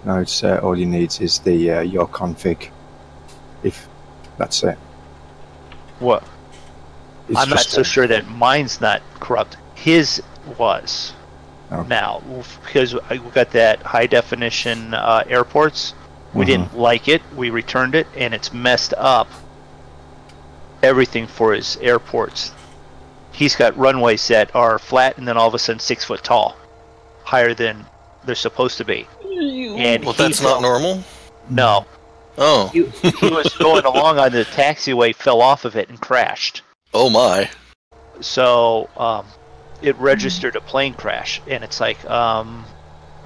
No, it's all you need is the your config. If that's it. What? It's I'm not just so sure that mine's not corrupt. His was. Okay. Now, because we got that high definition airports, we didn't like it. We returned it, and it's messed up everything for his airports. He's got runways that are flat and then all of a sudden 6 foot tall, higher than they're supposed to be. And Well, that's not normal. No. Oh. He was going along on the taxiway, fell off of it, and crashed. Oh my. So it registered a plane crash, and it's like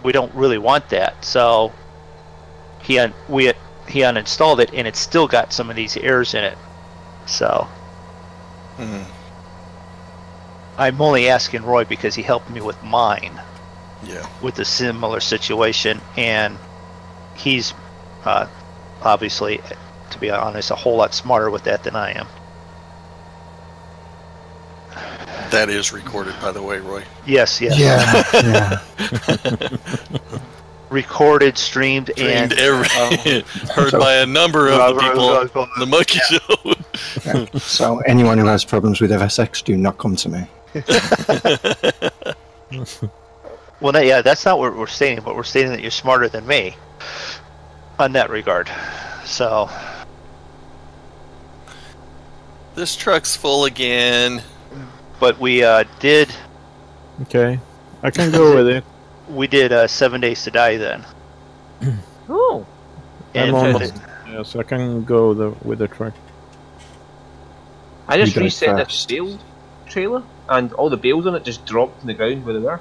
we don't really want that. So he uninstalled it, and it's still got some of these errors in it. So I'm only asking Roy because he helped me with mine. Yeah. With a similar situation, and he's obviously, to be honest, a whole lot smarter with that than I am. That is recorded, by the way, Roy. Yes. Yeah. Recorded, streamed, and heard by a number of the people on the Monkey Show. So anyone who has problems with FSX, do not come to me. Well, no, yeah, that's not what we're stating, but we're stating that you're smarter than me on that regard. So this truck's full again. But we did. Okay, I can go with it. We did 7 Days to Die then. Oh. I'm And almost, yes, I can go with the truck. I just You got it reset the first. bale trailer, and all the bales on it just dropped on the ground where they were.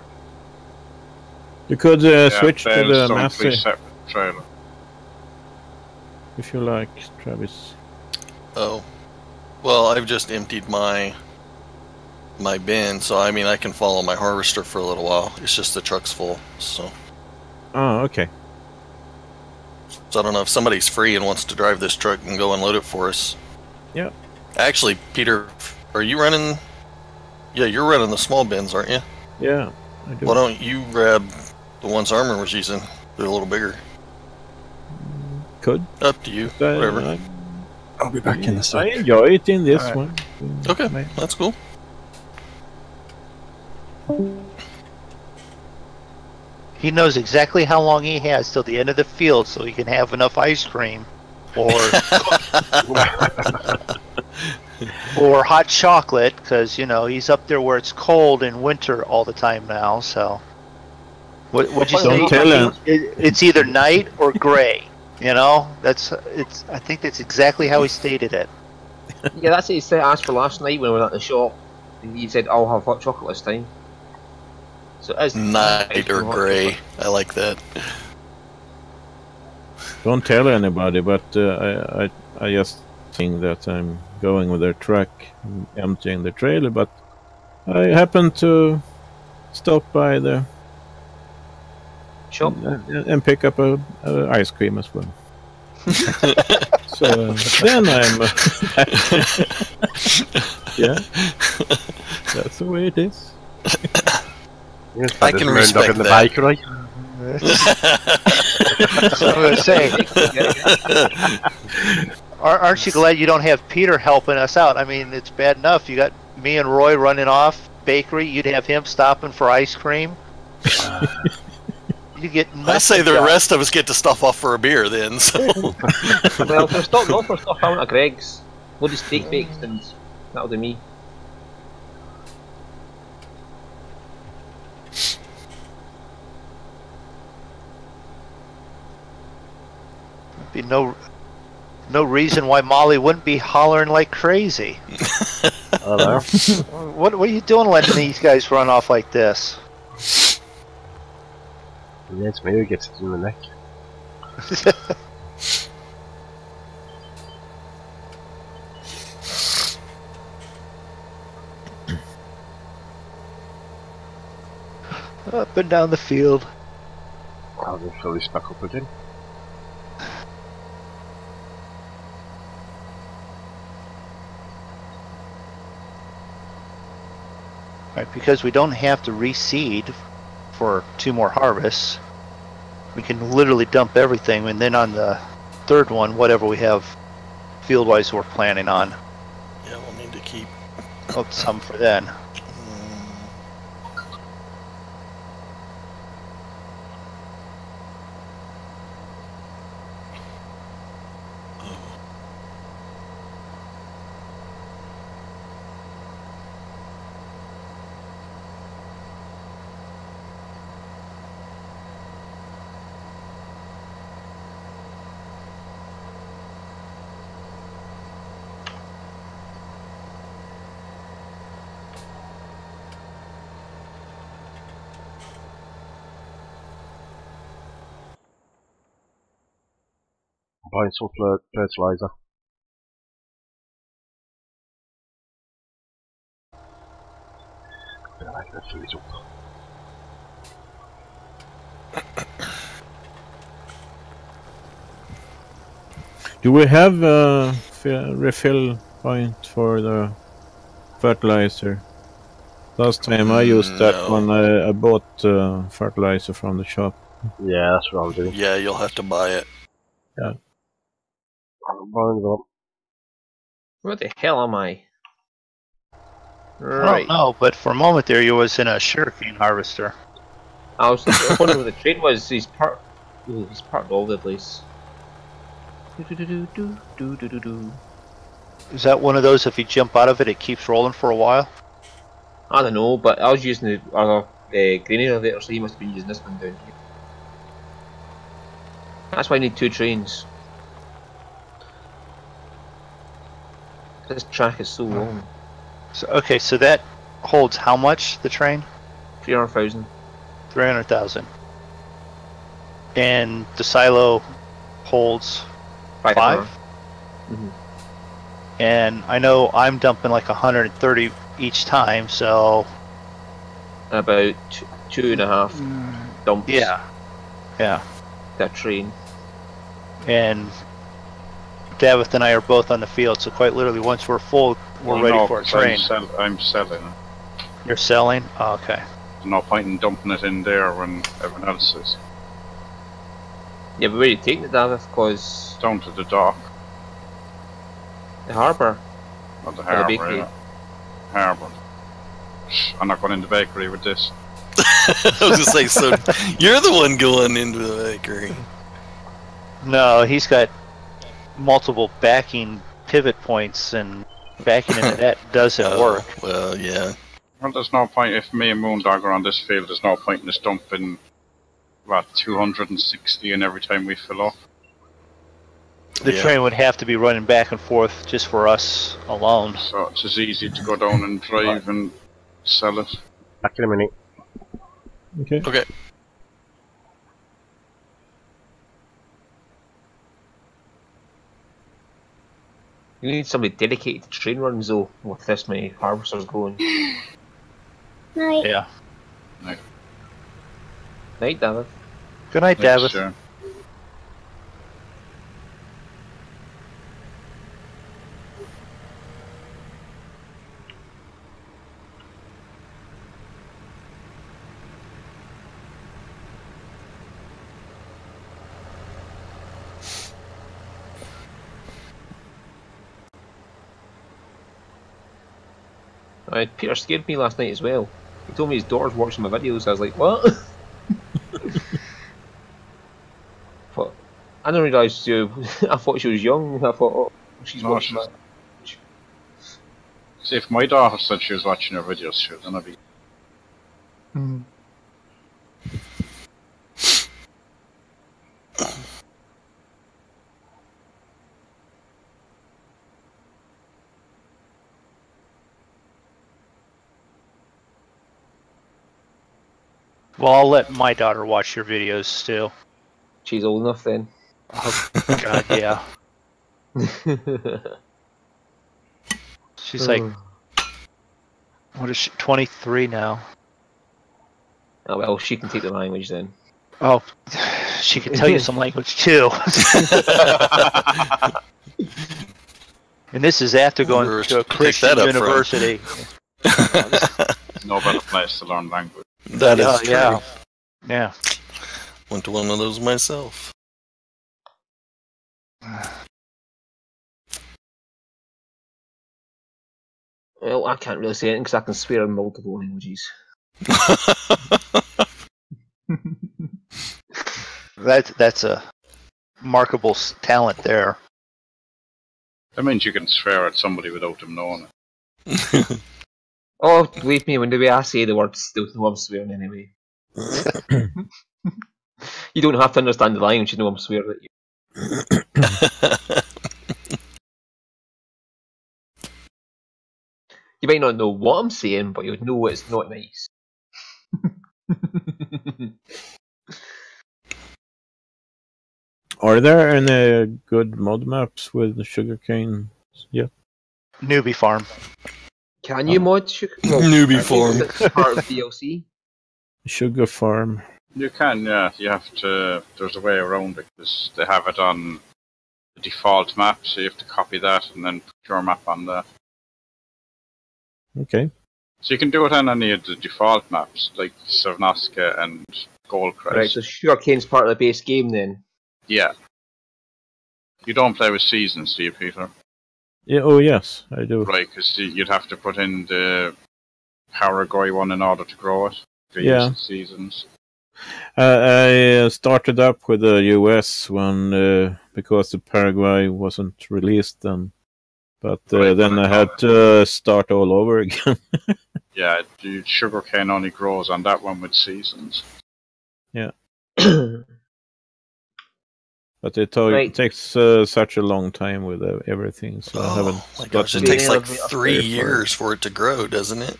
You could switch to there's the some massive separate trailer. if you like, Travis. Oh. Well, I've just emptied my bin, so I mean I can follow my harvester for a little while. It's just the truck's full, so. Oh, okay. So I don't know if somebody's free and wants to drive this truck and go unload it for us. Yeah. Actually, Peter, are you running? Yeah, you're running the small bins, aren't you? Yeah, I do. Why don't you grab the ones Armor was using? They're a little bigger. could. Up to you. Whatever. I'll be back in a I sec. enjoy it in this Alright. one. Okay, that's cool. He knows exactly how long he has till the end of the field so he can have enough ice cream or or hot chocolate because, you know, he's up there where it's cold in winter all the time now, so. What'd you say? Don't tell him. It's either night or gray, you know? I think that's exactly how he stated it. Yeah, that's what he said. Asked for last night when we were at the shop. And he said, "I'll have hot chocolate this time." So it's Night or grey. I like that. Don't tell anybody, but I just think that I'm going with their truck, emptying the trailer, but I happen to stop by the shop and pick up a ice cream as well. So then I'm yeah, that's the way it is. I can respect in the that. bakery. That's what I'm going to say. Aren't you glad you don't have Peter helping us out? I mean, it's bad enough. You got me and Roy running off bakery. You'd have him stopping for ice cream. You get nothing. I say the rest of us get to stuff off for a beer then. So. Well, if we're stopping off, we're stuff out at Greg's. Load of steak bakes and that'll do me. Be no reason why Molly wouldn't be hollering like crazy. Hello. What are you doing letting these guys run off like this? Yeah, it's me who gets it in the neck. Up and down the field. I'll just fill this back up again. Right, because we don't have to reseed for 2 more harvests. We can literally dump everything, and then on the 3rd one, whatever we have field-wise we're planning on. Yeah, we'll need to keep Some for then. Buying some fertilizer. I like that fill it up. Do we have a refill point for the fertilizer? Last time I used that No. one, I bought fertilizer from the shop. Yeah, that's what I'm doing. Yeah, you'll have to buy it. I'm buying them. Where the hell am I? I Right. don't know, but for a moment there you was in a sugarcane harvester. I was wondering where the train was. He's parked all over the place. Is that one of those, if you jump out of it, it keeps rolling for a while? I don't know, but I was using the other grain elevator, so he must have been using this one down here. That's why I need 2 trains. This track is so long. So, okay, so that holds how much, the train? 300,000. 300,000. And the silo holds 5? 500. Mhm. And I know I'm dumping like 130 each time, so... About 2.5 dumps. Yeah. That train. And Dafydd and I are both on the field, so quite literally once we're full, we're ready for a train. I'm selling. You're selling? Oh, okay. There's no point in dumping it in there when everyone else is. Yeah, but where are you taking it, David? Because Down to the dock. the harbour. Or the Or the harbour, bakery. yeah. Harbour. I'm not going in the bakery with this. I was gonna say, so you're the one going into the bakery. No, he's got multiple backing pivot points, and backing into that doesn't work. Well, yeah. Well, there's no point, if me and MrMoonDog are on this field, there's no point in us dumping, 260 in every time we fill up. The Yeah. train would have to be running back and forth just for us alone. So it's as easy to go down and drive and sell it. Back in a minute. Okay. Okay. You need somebody dedicated to train runs though, with this many harvesters going. Night. Yeah. Night, David. Good night, David. Sure. Peter scared me last night as well. He told me his daughter's watching my videos. I was like, what? But I didn't realise I thought she was young. I thought, oh, she's No, watching she's- that. See, if my daughter said she was watching her videos, she was gonna be. Well, I'll let my daughter watch your videos still. She's old enough then. Oh, God, yeah. She's like, what is she, 23 now? Oh well, she can take the language then. Oh, she can tell you some language too. And this is after going to a Pick Christian that up, Fred. university. No better place to learn language. That is true. Yeah. Yeah. Went to one of those myself. Well, I can't really say anything because I can swear in multiple languages. That's a markable talent there. That means you can swear at somebody without them knowing it. Oh, believe me, when the way I say the words, they know I'm swearing anyway. You don't have to understand the language, you know I'm swearing at you. You might not know what I'm saying, but you'll know it's not nice. Are there any good mod maps with sugarcane? Yeah. Newbie farm. Can you mod Newbie form. It's part of DLC. Sugar farm. You can, yeah. You have to. There's a way around it because they have it on the default map, so you have to copy that and then put your map on that. Okay. So you can do it on any of the default maps, like Savnoska and Goldcrest. Right, so Sugarcane's part of the base game then. Yeah. You don't play with seasons, do you, Peter? Yeah. Oh yes, I do. Right, because you'd have to put in the Paraguay one in order to grow it. For Yeah. using seasons. I started up with the US one because the Paraguay wasn't released then. But Right, then well, I had to start all over again. Yeah, the sugarcane only grows on that one with seasons. But it Right. takes such a long time with everything, so I haven't. Oh my gosh, it gotten takes like Yeah, 3 very far. years for it to grow, doesn't it?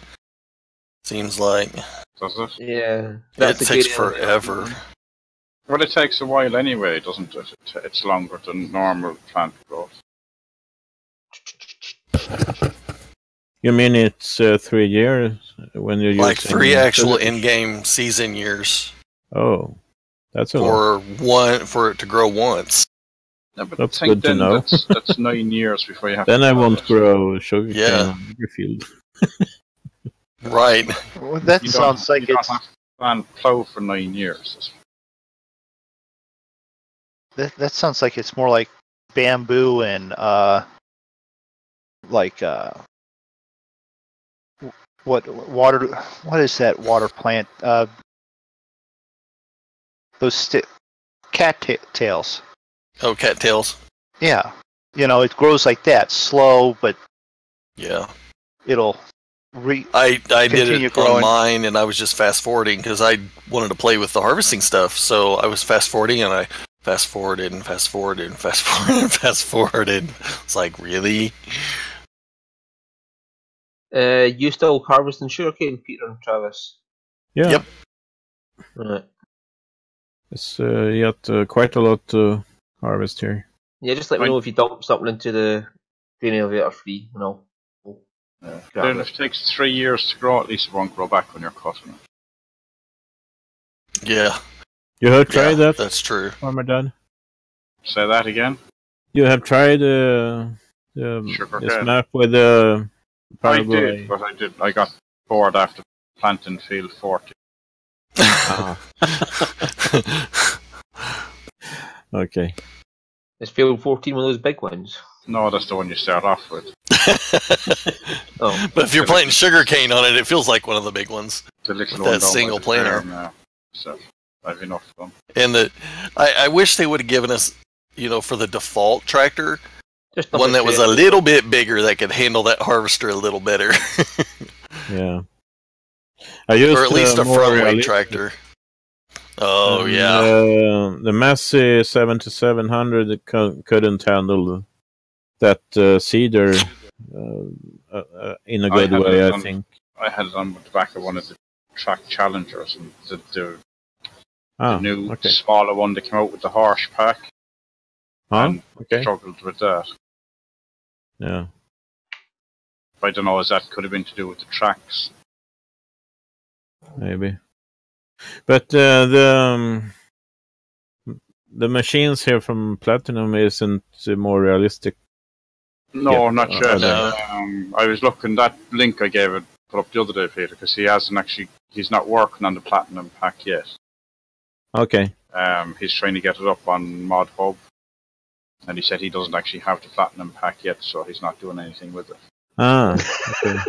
Seems like Does it? Yeah. it the takes great element. forever. Well, it takes a while anyway, doesn't it? It's longer than normal plant growth. You mean it's 3 years when you're Like using 3 actual in-game season years Oh, that's a lot. for it to grow once. Yeah, but That's think good to then know. that's 9 years before you have Then to I plow won't it. grow sugarcane Yeah. on your field. Right. Well, that You sounds don't, like you don't it's. have to plow for 9 years. that sounds like it's more like bamboo and like what is that water plant? Those cattails. Oh, cattails. Yeah, it grows like that, slow, but Yeah. it'll I did continue it growing. on mine, and I was just fast forwarding because I wanted to play with the harvesting stuff. So I was fast forwarding, and I fast forwarded and fast forwarded and fast forwarded and fast forwarded. It's like, really? You still harvesting sugarcane, Peter and Travis? Yeah. Yep. Right. It's yet quite a lot to harvest here. Yeah, just let me know if you dump something into the grain elevator free, Then if it takes 3 years to grow, at least it won't grow back when you're cutting it. Yeah. You have tried that? That's true. Farmer Dad? Say that again? You have tried this map with the I Paraguay? did, but I got bored after planting field 40. Okay. Is field 14 one of those big ones? No, that's the one you start off with. Oh. But if you're planting sugarcane on it, it feels like one of the big ones. The little With one that down by single the planer. farm now. So I've enough of them. And I wish they would have given us, for the default tractor, Just one that was a little bit bigger that could handle that harvester a little better. Yeah. I used or at least a more front weight realistic. tractor. Oh, And, yeah. the Massey 7700 couldn't handle that cedar in a good way, I think. I had it on the back of one of the track challengers, and the new smaller one that came out with the harsh pack. And struggled with that. Yeah. I don't know, as that could have been to do with the tracks. Maybe. But the machines here from Platinum isn't more realistic. No, not yet. No. I was looking, that link I gave it put up the other day, Peter, because he's not working on the Platinum pack yet. Okay. He's trying to get it up on Mod Hub, and he said he doesn't actually have the Platinum pack yet, so he's not doing anything with it. Okay.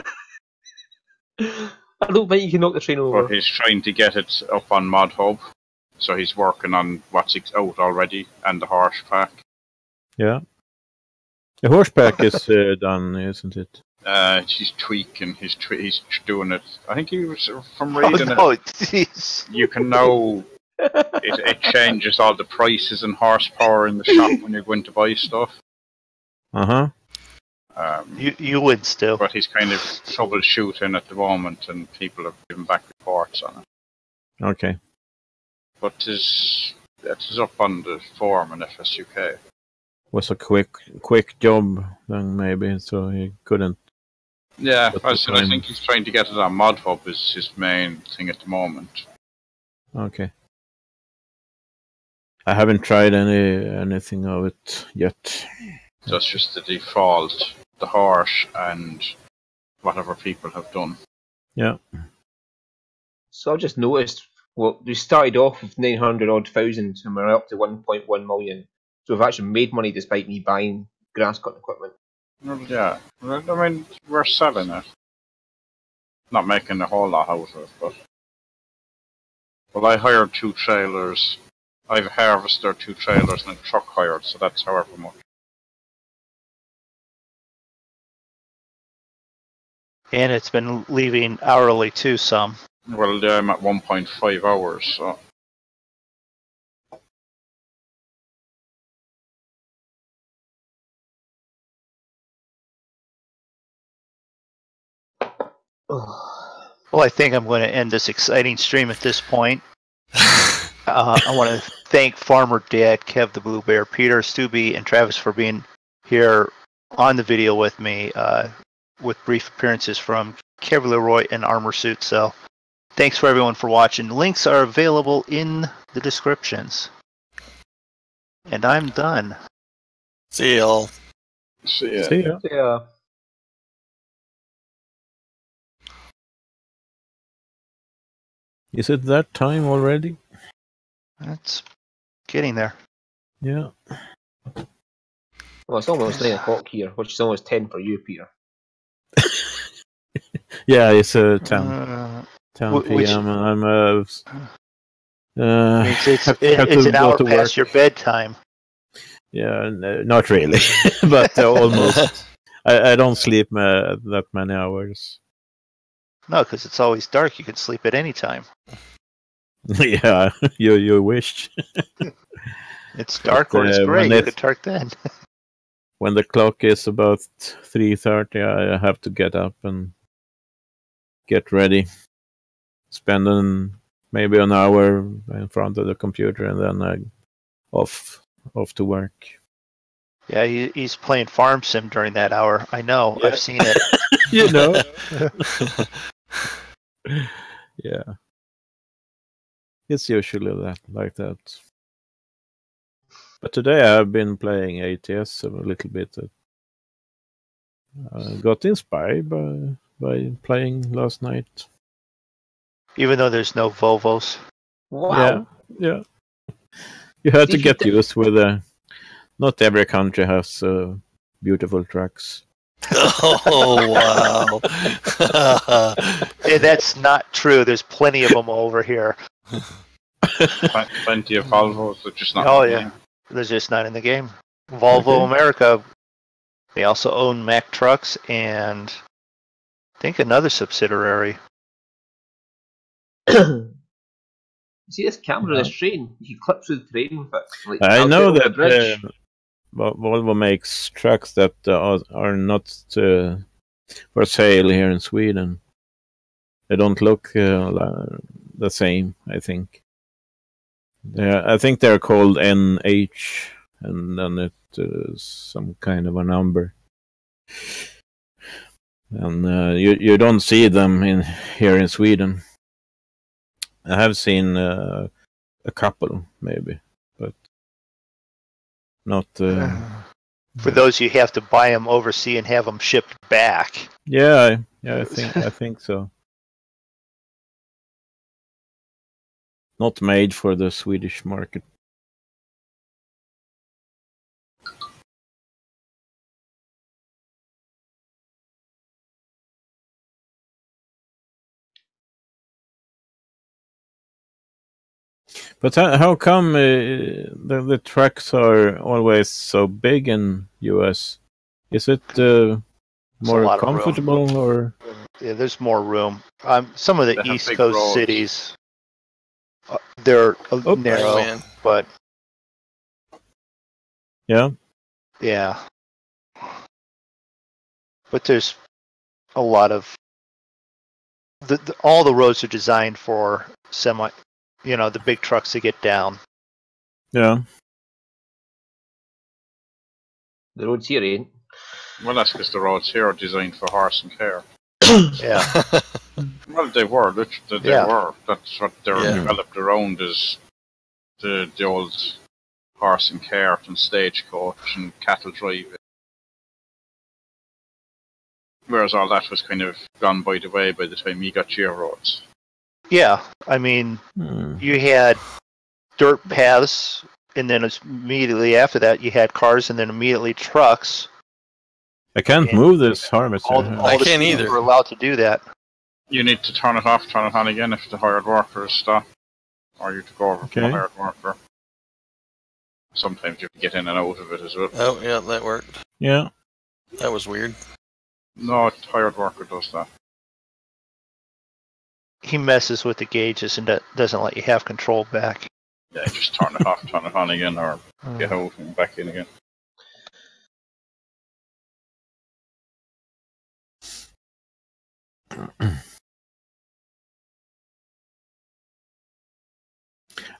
I don't think you can knock the train over. But he's trying to get it up on Mod Hub, so he's working on what's out already, and the harsh pack. Yeah. The horse pack is done, isn't it? He's tweaking. He's doing it. I think he was from reading it. You can know it changes all the prices and horsepower in the shop when you're going to buy stuff. You would still. But he's kind of troubleshooting at the moment, and people have given back reports on it. Okay. But it is up on the forum in FSUK. Was a quick job then, maybe, so he couldn't. Yeah, I think he's trying to get it on Mod Hub is his main thing at the moment. Okay. I haven't tried anything of it yet. That's just the default, the harsh, and whatever people have done. Yeah. So I just noticed, we started off with 900,000 and we're up to 1.1 million. So we've actually made money despite me buying grass cutting equipment. Well, yeah, I mean, we're selling it. Not making a whole lot out of it, but... Well, I hired 2 trailers. I've a harvester, 2 trailers, and a truck hired, so that's however much. And it's been leaving hourly too, some. Well, yeah, I'm at 1.5 hours, so... Well, I think I'm going to end this exciting stream at this point. I want to thank Farmer Dad, Kev the Blue Bear, Peter, Stubby, and Travis for being here on the video with me, with brief appearances from Cavalier Roy and Armor Suit. So thanks for everyone for watching. Links are available in the descriptions. And I'm done. See y'all. See ya. See ya. Yeah. Is it that time already? It's getting there. Yeah. Well, it's almost 9 o'clock here, which is almost 10 for you, Peter. Yeah, it's 10 which- p.m. and I'm it's an hour past your bedtime. Yeah, no, not really, but almost. I don't sleep that many hours. No, because it's always dark. You can sleep at any time. Yeah, you wish. It's dark or it's gray. You could dark then. When the clock is about 3:30, I have to get up and get ready. Spend maybe an hour in front of the computer, and then I off to work. Yeah, he's playing Farm Sim during that hour. I know. Yeah. I've seen it. You know. Yeah. It's usually like that. But today I've been playing ATS a little bit. Got inspired by playing last night. Even though there's no Volvos. Wow. Yeah. You have to get used with not every country has beautiful trucks. Oh, wow. Hey, that's not true. There's plenty of them over here. Plenty of Volvos, but just not. Oh, yeah. They're just not in the game. Volvo America, they also own Mack Trucks and I think another subsidiary. See this camera on this train? You can clip through the train with it. Like, I know that Volvo makes trucks that are not for sale here in Sweden. They don't look the same, I think. I think they're called NH, and then it is some kind of a number. And you don't see them here in Sweden. I have seen a couple, maybe, but not. For those, you have to buy them overseas and have them shipped back. Yeah, I think so. Not made for the Swedish market. But how come the trucks are always so big in US? Is it more comfortable or? Yeah, there's more room. Some of the East Coast roads. cities, they're narrow, but yeah. But there's a lot of all the roads are designed for the big trucks to get down. Yeah. The roads here ain't. Well, that's because the roads here are designed for horse and car. Yeah. Well, they were. They were. That's what they're developed around, is the old horse and cart and stagecoach and cattle driving. Whereas all that was kind of gone by the way by the time you got your roads. Yeah, I mean, you had dirt paths, and then immediately after that, you had cars, and then immediately trucks. I can't move this harvester. I can't either. We're allowed to do that. You need to turn it off, turn it on again if the hired worker is stopped, or you to go over from the hired worker. Sometimes you can get in and out of it as well. Oh, yeah, that worked. Yeah. That was weird. No, the hired worker does that. He messes with the gauges and doesn't let you have control back. Yeah, just turn it off, turn it on again, or get out and back in again.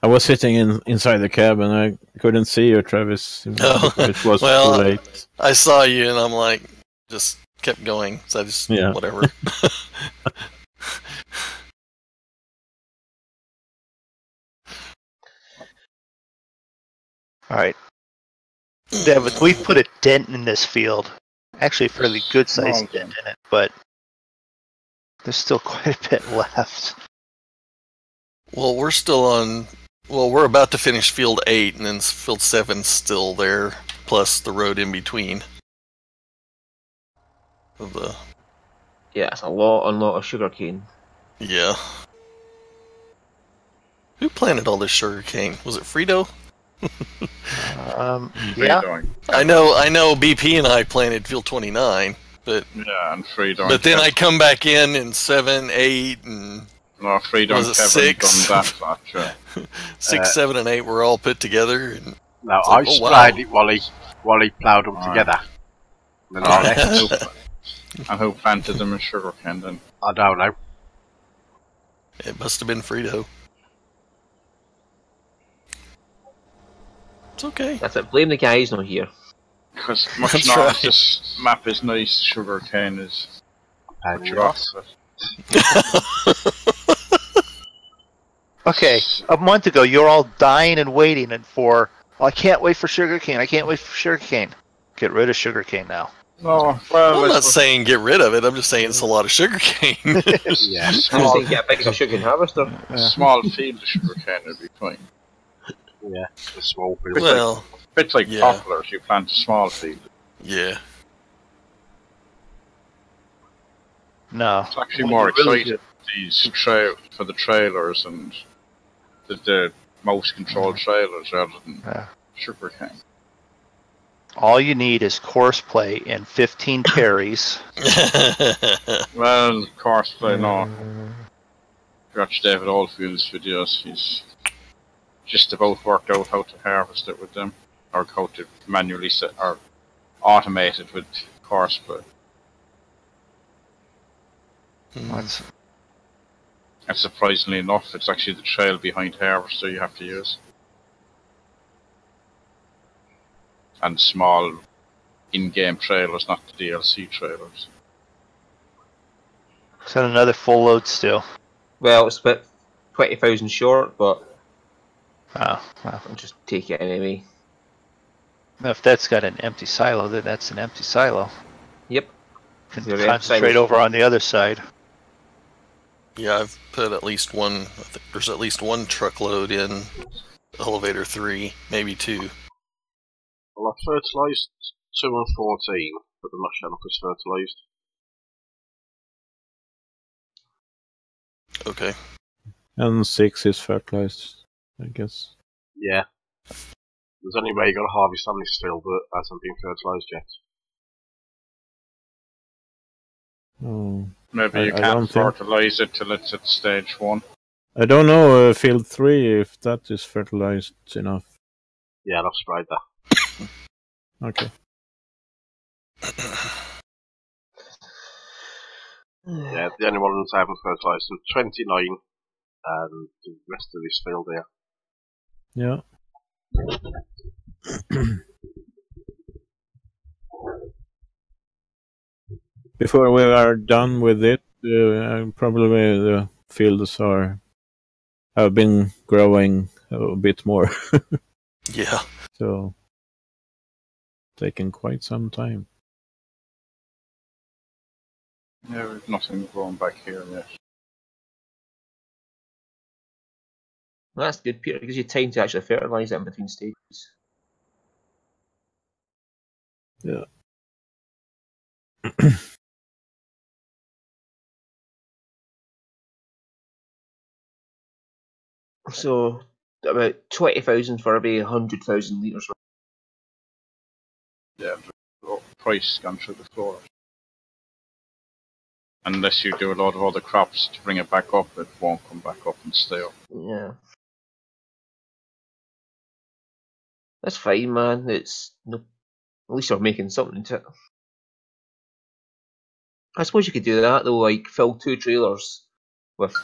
I was sitting inside the cab and I couldn't see you, Travis. It was too late. I saw you and I'm like, just kept going. So I just, whatever. All right. David, we put a dent in this field. Actually, a fairly good-sized dent in it, but there's still quite a bit left. Well, we're still on Well, we're about to finish field 8, and then field 7's still there, plus the road in between. Yeah, it's a lot of sugarcane. Yeah. Who planted all this sugarcane? Was it Frito? Yeah. I know BP and I planted field 29, but yeah, and Frito. But then I come back in 7, 8, and no, Frito and Kevin done that much. 6, 7, and 8 were all put together. And no, like, I sprayed it while he ploughed them together. And, and who planted them in sugarcane then? I don't know. It must have been Frito. It's okay. That's it. Blame the guy who's not here. Because much not this map is nice, sugarcane is what you opposite. Okay, a month ago you're all dying and waiting for. Oh, I can't wait for sugarcane. I can't wait for sugarcane. Get rid of sugarcane now. No, well, I'm not saying get rid of it. I'm just saying it's a lot of sugarcane. Yeah, Small, get a big sugarcane harvester. Small field of sugarcane would be fine. Yeah, a small field. Well, bits like poplars, you plant a small field. Yeah. No. It's actually more exciting. These for the trailers and the mouse controlled trailers rather than sugarcane. All you need is course play and 15 carries. Well, course play, no. Watch David Oldfield's videos. He's just about worked out how to harvest it with them, or how to manually set or automate it with course play. And surprisingly enough, it's actually the trail behind harvester you have to use. And small in-game trailers, not the DLC trailers. Is that another full load still? Well, it's about 20,000 short, but Oh, well. I'll just take it anyway. If that's got an empty silo, then that's an empty silo. Yep. Can concentrate over on the other side. Yeah, I've put at least one. I think there's at least one truckload in elevator 3, maybe 2. Well, I've fertilised 2 and 14, but I'm not sure if it's fertilised. Okay. And 6 is fertilized, I guess. Yeah. There's only way you got to harvest on this field that hasn't been fertilised yet. Oh. Maybe you can't fertilise it till it's at stage 1. I don't know, field 3, if that is fertilized enough. Yeah, I've sprayed that. Okay. Yeah, the only ones I haven't fertilised are 29 and the rest of this field here. Yeah. Before we are done with it, probably the fields have been growing a bit more. Yeah. So taking quite some time. Yeah, we've nothing growing back here yet. Well, that's good, Peter. It gives you time to actually fertilise it in between stages. Yeah. So, about 20,000 for every 100,000 litres. Yeah, the price gone through the floor. Unless you do a lot of other crops to bring it back up, it won't come back up and stay up. Yeah. That's fine, man. It's no, at least we're making something to it. I suppose you could do that though, like fill 2 trailers with,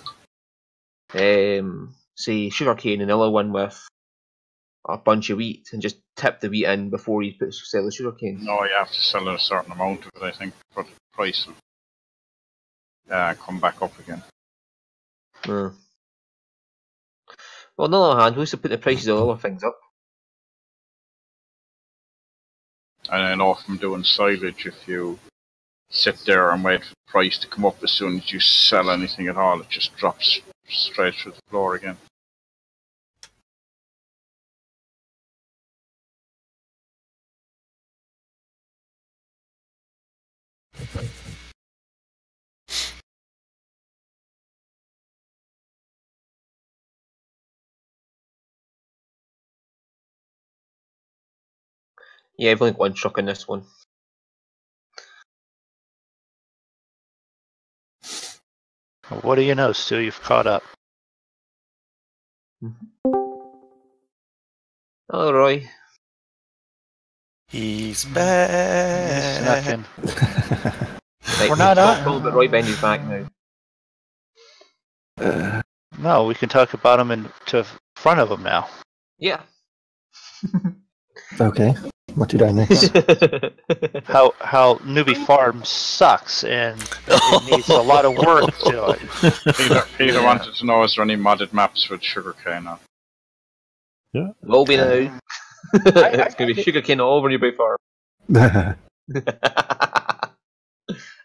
say, sugarcane, and the other one with a bunch of wheat, and just tip the wheat in before you sell the sugarcane. No, you have to sell a certain amount of it, I think, for the price will come back up again. Well, on the other hand, we used to put the prices of other things up. And I know from doing silage, if you sit there and wait for the price to come up, as soon as you sell anything at all, it just drops straight through the floor again. Yeah, I've only got one truck in this one. What do you know, Stu? You've caught up. Hello, Roy. He's back. Snuck in. Right, We're not talk on. all about Roy Benny's back now. No, we can talk about him to front of him now. Yeah. Okay. What did I miss? How Newbie Farm sucks and it needs a lot of work to it. Peter wanted to know, is there any modded maps with sugarcane on? Will be now. It's going to be sugarcane all over Newbury Farm.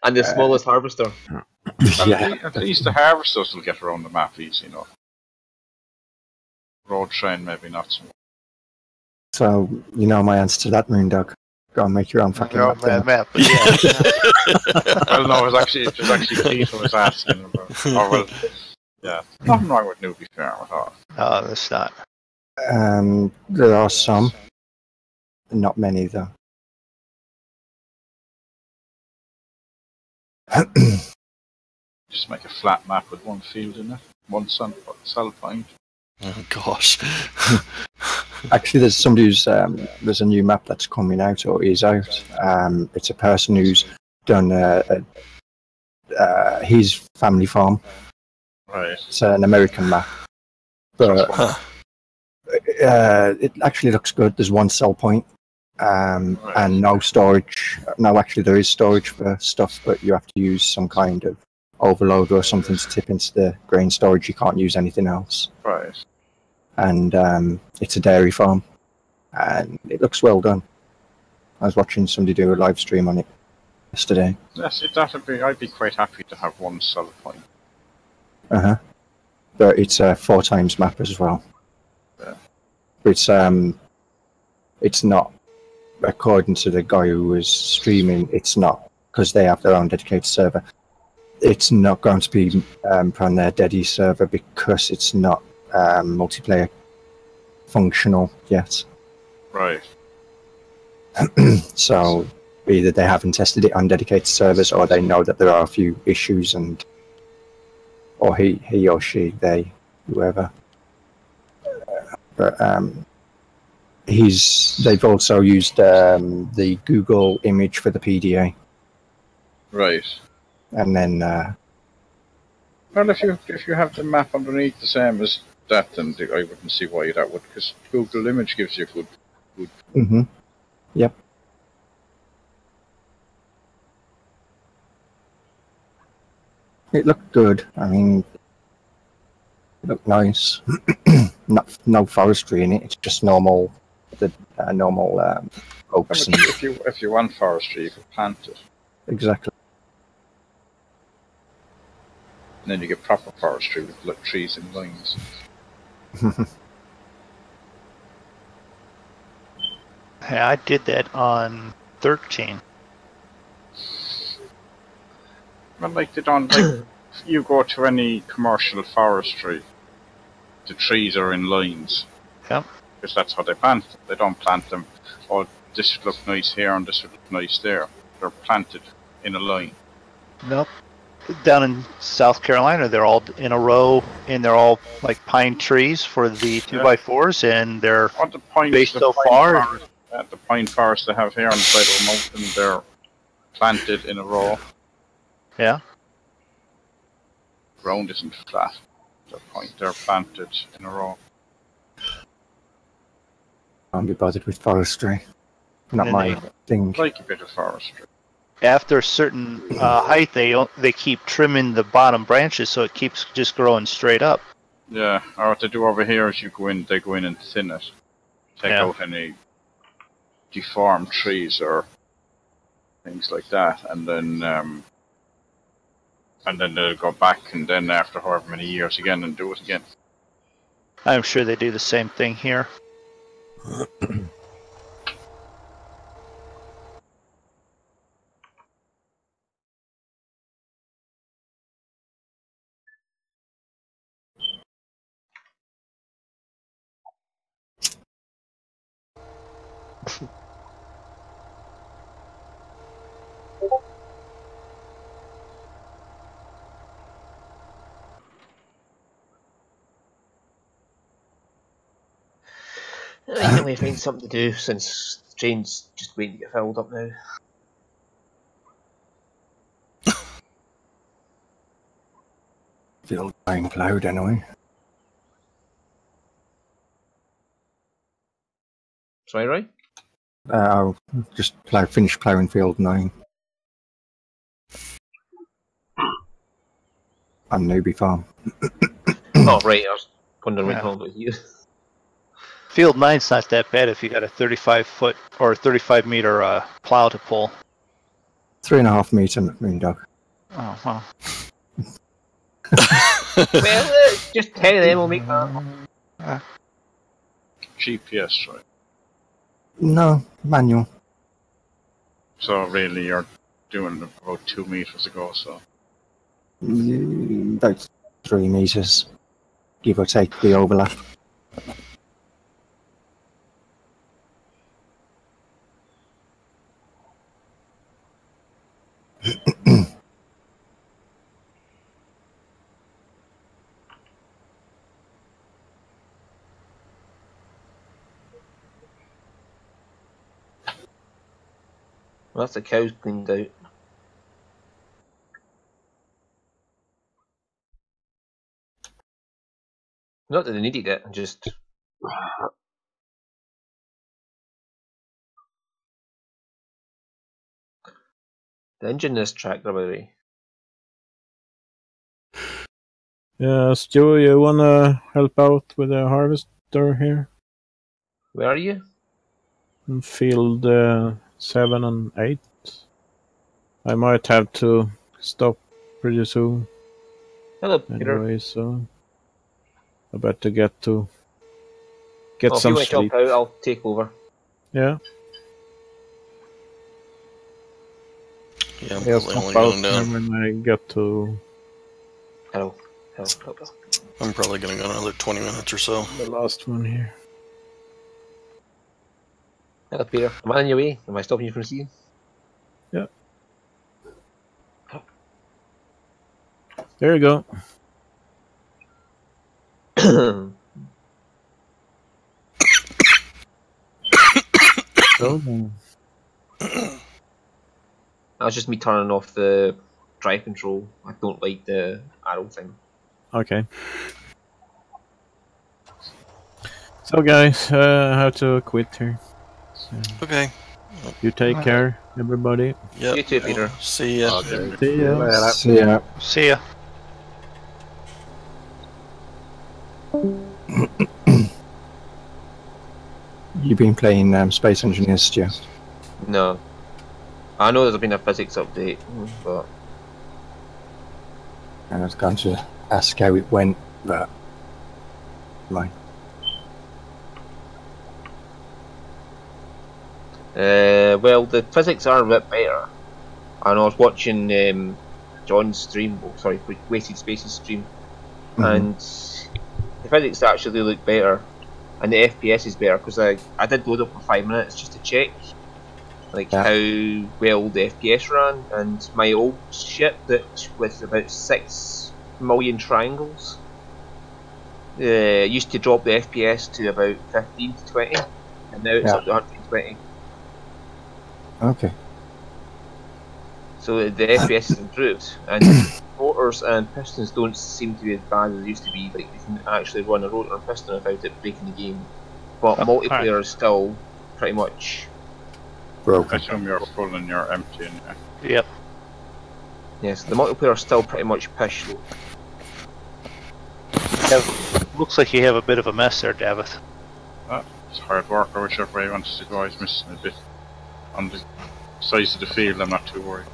And the smallest harvester. Yeah. At least the harvesters will get around the map easy enough. Road train maybe not so much. So, you know my answer to that, MrMoonDog. Go and make your own fucking map. then. Map, but yeah. Well, no, it was actually Peter was asking about. Oh, well, yeah, nothing wrong with Newbie Farm at all. No, that's not. There are some. Not many, though. Just make a flat map with one field in it, one cell point. Oh gosh. Actually, there's somebody who's there's a new map that's coming out or is out. It's a person who's done his family farm. Right. It's an American map, but it actually looks good. There's one cell point, and no storage. No, actually, there is storage for stuff, but you have to use some kind of overload or something to tip into the grain storage. You can't use anything else. Right. And it's a dairy farm, and it looks well done. I was watching somebody do a live stream on it yesterday. Yes, I'd be quite happy to have one cell point. But it's a 4 times map as well. Yeah. It's not, according to the guy who was streaming, it's not, because they have their own dedicated server. It's not going to be put on their Dedi server because it's not multiplayer functional yet. Right. So either they haven't tested it on dedicated servers, or they know that there are a few issues, and or he or she, they, whoever. But they've also used the Google image for the PDA. Right. And then well, if you have the map underneath the same as that, then I wouldn't see why that would, because Google Image gives you a good. Yep. It looked good. I mean, it looked nice. No forestry in it. It's just normal, normal oaks. And If you want forestry, you could plant it, exactly. and then you get proper forestry with trees and lines. Yeah, I did that on 13. Well, like they don't like you go to any commercial forestry, the trees are in lines. Yep. Because that's how they plant them. They don't plant them, oh, this would look nice here and this would look nice there. They're planted in a line. Nope. Down in South Carolina, they're all in a row, and they're all like pine trees for the 2x4s, and they're based so far. The pine forest they have here on the side of the mountain, they're planted in a row. Yeah. Ground isn't flat. They're planted in a row. Can't be bothered with forestry. Not my thing. Like a bit of forestry. After a certain height, they keep trimming the bottom branches so it keeps just growing straight up. Yeah, or what they do over here is they go in and thin it. Take out any deformed trees or things like that, and then they'll go back, and then after however many years again, and do it again. I'm sure they do the same thing here. I need to find something to do since the train's just waiting to get filled up now. Field 9 cloud anyway. Sorry, Roy? I'll just finish ploughing field 9. On Newbie Farm. Oh, right, I was wondering what hell about you. Field 9's not that bad if you got a 35-foot or 35-meter plow to pull. 3.5 meter MrMoonDog. Oh, well. Well, just 10 of them will make that. GPS, right? No, manual. So really, you're doing it about 2 meters ago, so. About 3 meters, give or take the overlap. Well, that's the cows cleaned out. Not that they needed it, just... The engine is tracked, by the way. Yeah, Stu, you wanna help out with the harvester here? Where are you? In field 7 and 8. I might have to stop pretty soon. Hello, Peter. Anyway, so I better get Well, some if you want to sleep. help out, I'll take over. Yeah. Yeah, I'm I'll probably stop only out going down. when I get to Hello. I'm probably going to go another 20 minutes or so. the last one here. Hello, Peter. Am I on your way? Am I stopping you from seeing? Yeah. There you go. That was just me turning off the drive control. I don't like the arrow thing. Okay. So guys, I have to quit here. So Okay. you take care, everybody. Yep. You too, Peter. See ya. Okay. See ya. See ya. See ya. You've been playing Space Engineers, Stu? No. I know there's been a physics update, but... And I was going to ask how it went, but... Like, well, the physics are a bit better. And I was watching John's stream, Wasted Space's stream, and the physics actually look better, and the FPS is better, because I did load up for 5 minutes just to check how well the FPS ran, and my old ship that with about 6 million triangles used to drop the FPS to about 15 to 20, and now it's up to 120. okay. So the FPS has improved, and motors and pistons don't seem to be as bad as they used to be. Like, you can actually run a rotor and piston without it breaking the game. But multiplayer is still pretty much I Broken. assume you're full and you're empty. Yep. yes. The multiplayer is still pretty much pish. Looks like you have a bit of a mess there, Dafydd. It's hard work, or whichever way he wants to go. He's missing a bit on the size of the field. I'm not too worried.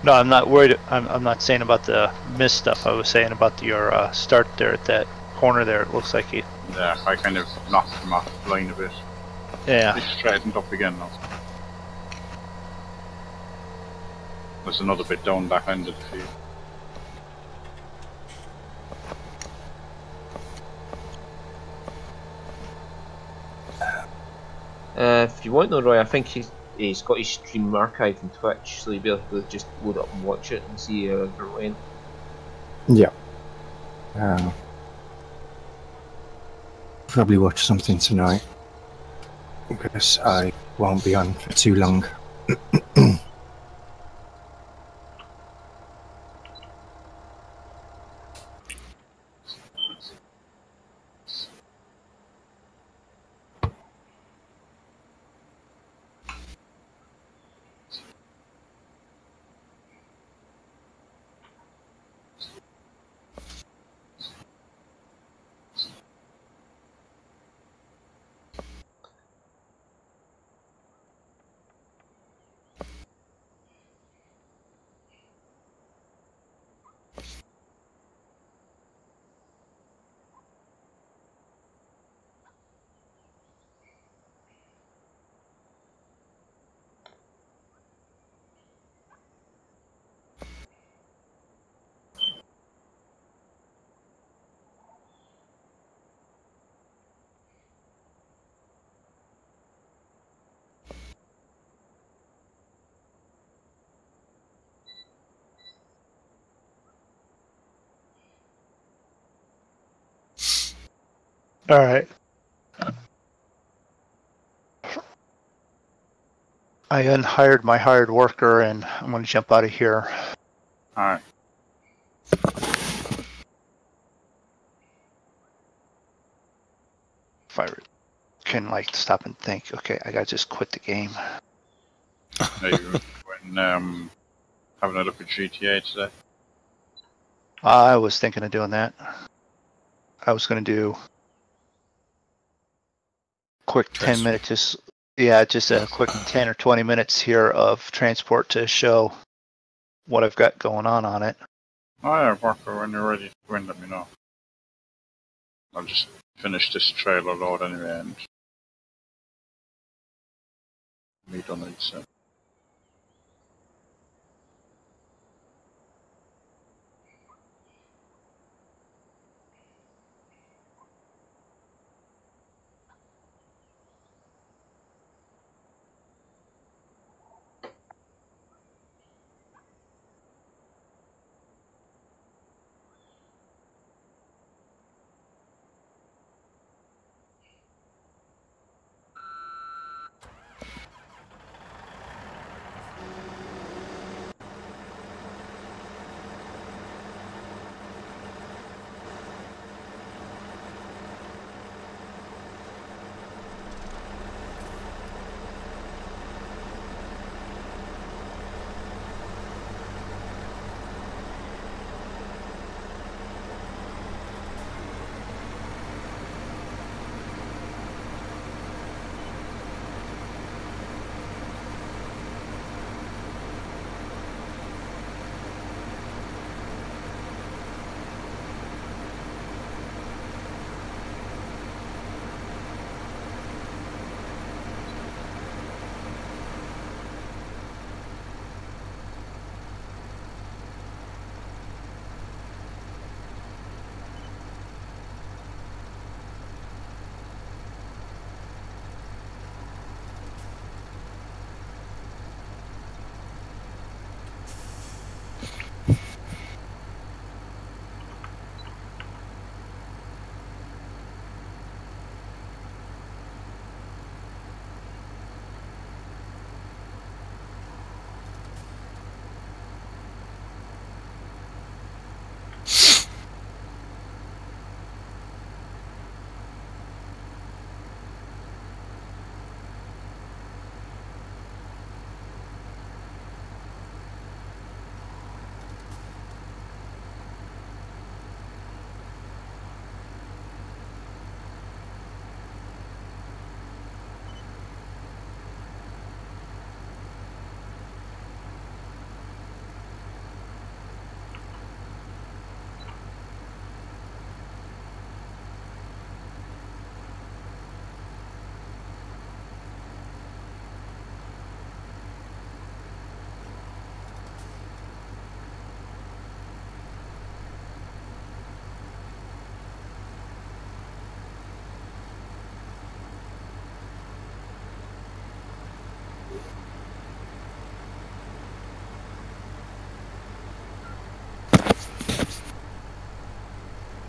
No, I'm not worried. I'm not saying about the miss stuff. I was saying about your start there at that corner there. It looks like you. Yeah, I kind of knocked him off the line a bit. Yeah. He's straightened up again now. There's another bit down back end of the field. If you want, though, Roy, I think a Scottish stream archive from Twitch, so you'll be able to just load it up and watch it and see how it went. Yeah. Probably watch something tonight because I won't be on for too long. All right. I unhired my hired worker, and I'm going to jump out of here. Alright. If I can like stop and think, okay, I gotta just quit the game. Are you having a look at GTA today? I was thinking of doing that. I was going to do quick 10 minutes, just a quick 10 or 20 minutes here of transport to show what I've got going on it. Alright, Worker, when you're ready to go in, let me know. I'll just finish this trailer load anyway and meet on it soon.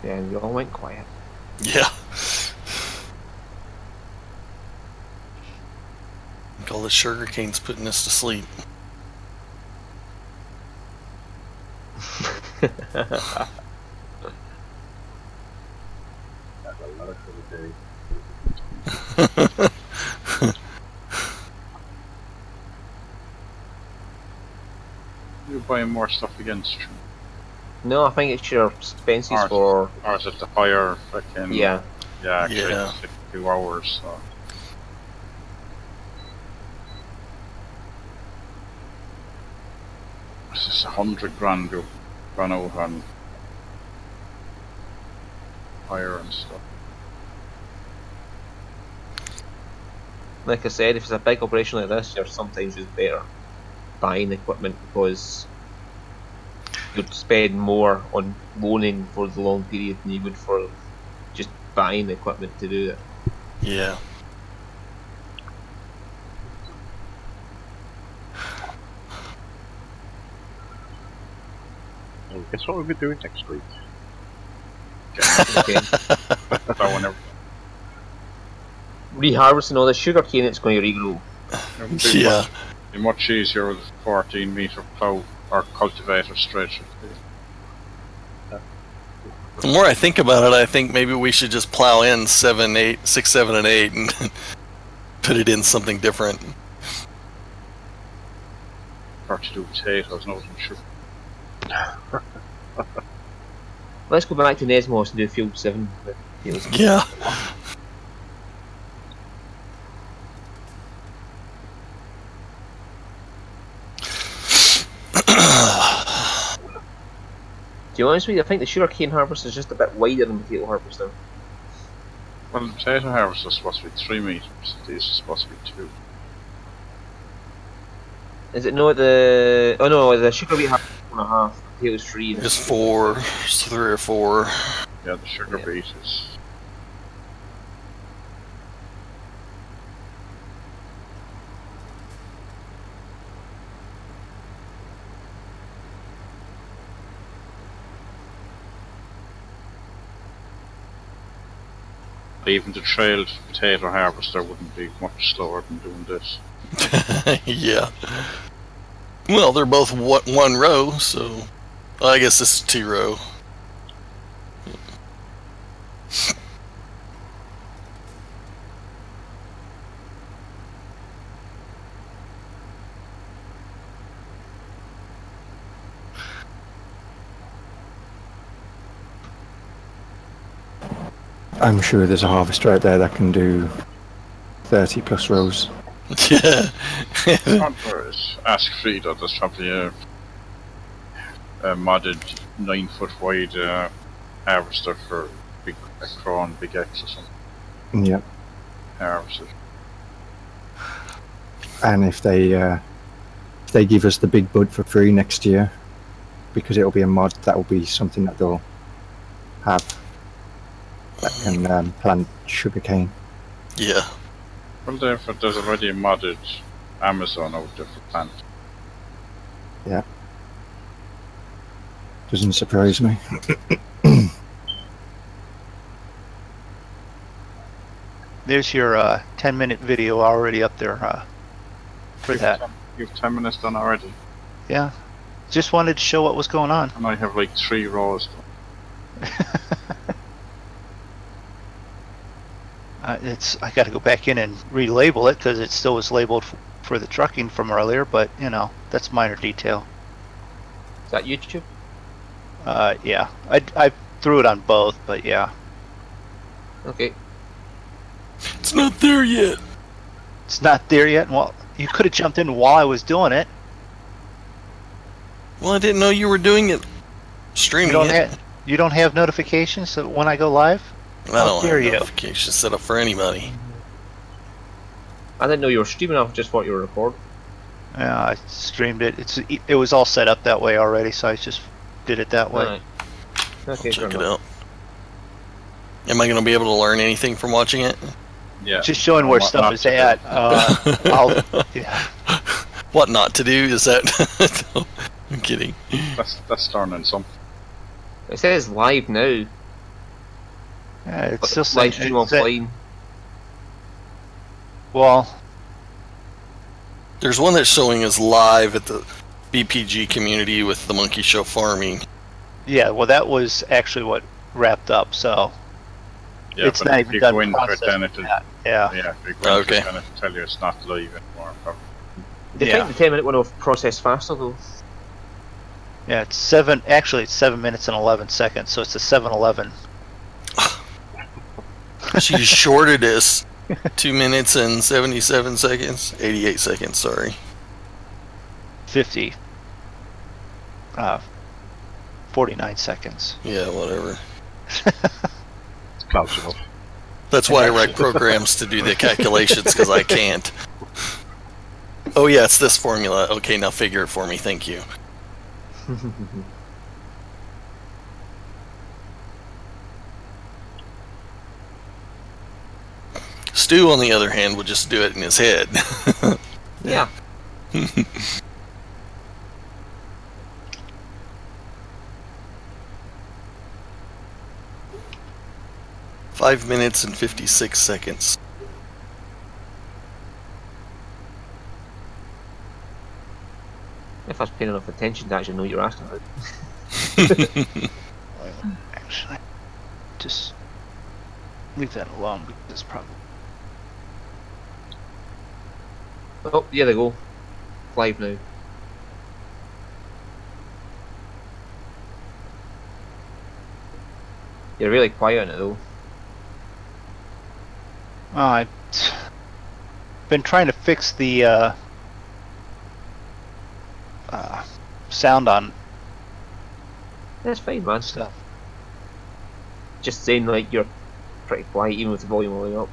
Then we all went quiet. Yeah. All the sugar cane's putting us to sleep. You're buying more stuff again, Stu? No, I think it's your expenses for. Or is it the higher fucking. Yeah. Yeah, actually, Yeah. it's like 2 hours, so. This is 100 grand you run out on hire and stuff. Like I said, if it's a big operation like this, you're sometimes just better buying equipment because you'd spend more on loaning for the long period than you would for just buying equipment to do it. Yeah. Well, guess what we'll be doing next week? Okay. Reharvesting all the sugar cane it's going to regrow. Yeah. Be much easier with a 14-metre plough or cultivator stretch. The more I think about it, I think maybe we should just plow in 7, 8, 6, 7, and 8 and put it in something different. Or to do potatoes, not sugar. Let's go back to Nesmos and do Field 7 with potatoes. Yeah. To be honest with you, I think the sugar cane harvest is just a bit wider than potato harvesting. Well, the potato harvest is supposed to be 3 metres, these are supposed to be 2. Is it not the... Oh no, the sugar beet harvest is 1.5, potatoes 3. It's 4, it's 3 or 4. Yeah, the sugar beet is... Even the trailed potato harvester wouldn't be much slower than doing this. Yeah. Well, they're both one row, so I guess this is 2 row. I'm sure there's a harvester out there that can do 30 plus rows. Yeah. Ask Frito, there's probably a modded 9-foot wide harvester for big Crown, big X or something. Yep. Harvester. And if they give us the big bud for free next year, because it'll be a mod, that will be something that they'll have that can plant sugarcane. Yeah. Well, therefore, there's already a modded Amazon out there for plant. Yeah. Doesn't surprise me. There's your 10-minute video already up there for that. You've 10 minutes done already. Yeah. Just wanted to show what was going on. And I have like 3 rows done. I got to go back in and relabel it because it still was labeled for the trucking from earlier, but you know, that's minor detail. Is that YouTube? Yeah. I threw it on both, but yeah. Okay. It's not there yet. It's not there yet. Well, you could have jumped in while I was doing it. Well, I didn't know you were doing it. Streaming You don't have notifications so when I go live? I don't dare have you. notifications set up for anybody. I didn't know you were streaming off just what you were recording. Yeah, I streamed it. It was all set up that way already, so I just did it that way. Alright. Okay, Check it out. Am I going to be able to learn anything from watching it? Yeah. Just showing where stuff is at. Yeah. What not to do? Is that? I'm kidding. That's learning something. It says live now. Yeah, it's still live saying. stream offline. Well, There's one that's showing us live at the BPG community with the Monkey Show farming. yeah. Well, that was actually what wrapped up. So Yeah, it's but not if even you done go into it, processing then it'll. that. Yeah. Yeah, if you go into Okay. it, then it'll tell you it's not live anymore. Probably. They Yeah. think the 10-minute one will process faster though. Yeah, it's 7. Actually, it's 7 minutes and 11 seconds. So it's a 7-11. She shorted us 2 minutes and 77 seconds. 88 seconds, sorry. 50. 49 seconds. Yeah, whatever. It's close enough. That's why I write programs to do the calculations, because I can't. Oh yeah, it's this formula. Okay, now figure it for me, thank you. Stu, on the other hand, would just do it in his head. Yeah. 5 minutes and 56 seconds. If I was paying enough attention to actually know what you're asking about. Actually, just leave that alone because it's probably. Oh, yeah, they go. Live now. You're really quiet on it though. Oh, I've been trying to fix the sound on That's fine, man. stuff. Just saying, like, you're pretty quiet even with the volume all the way up.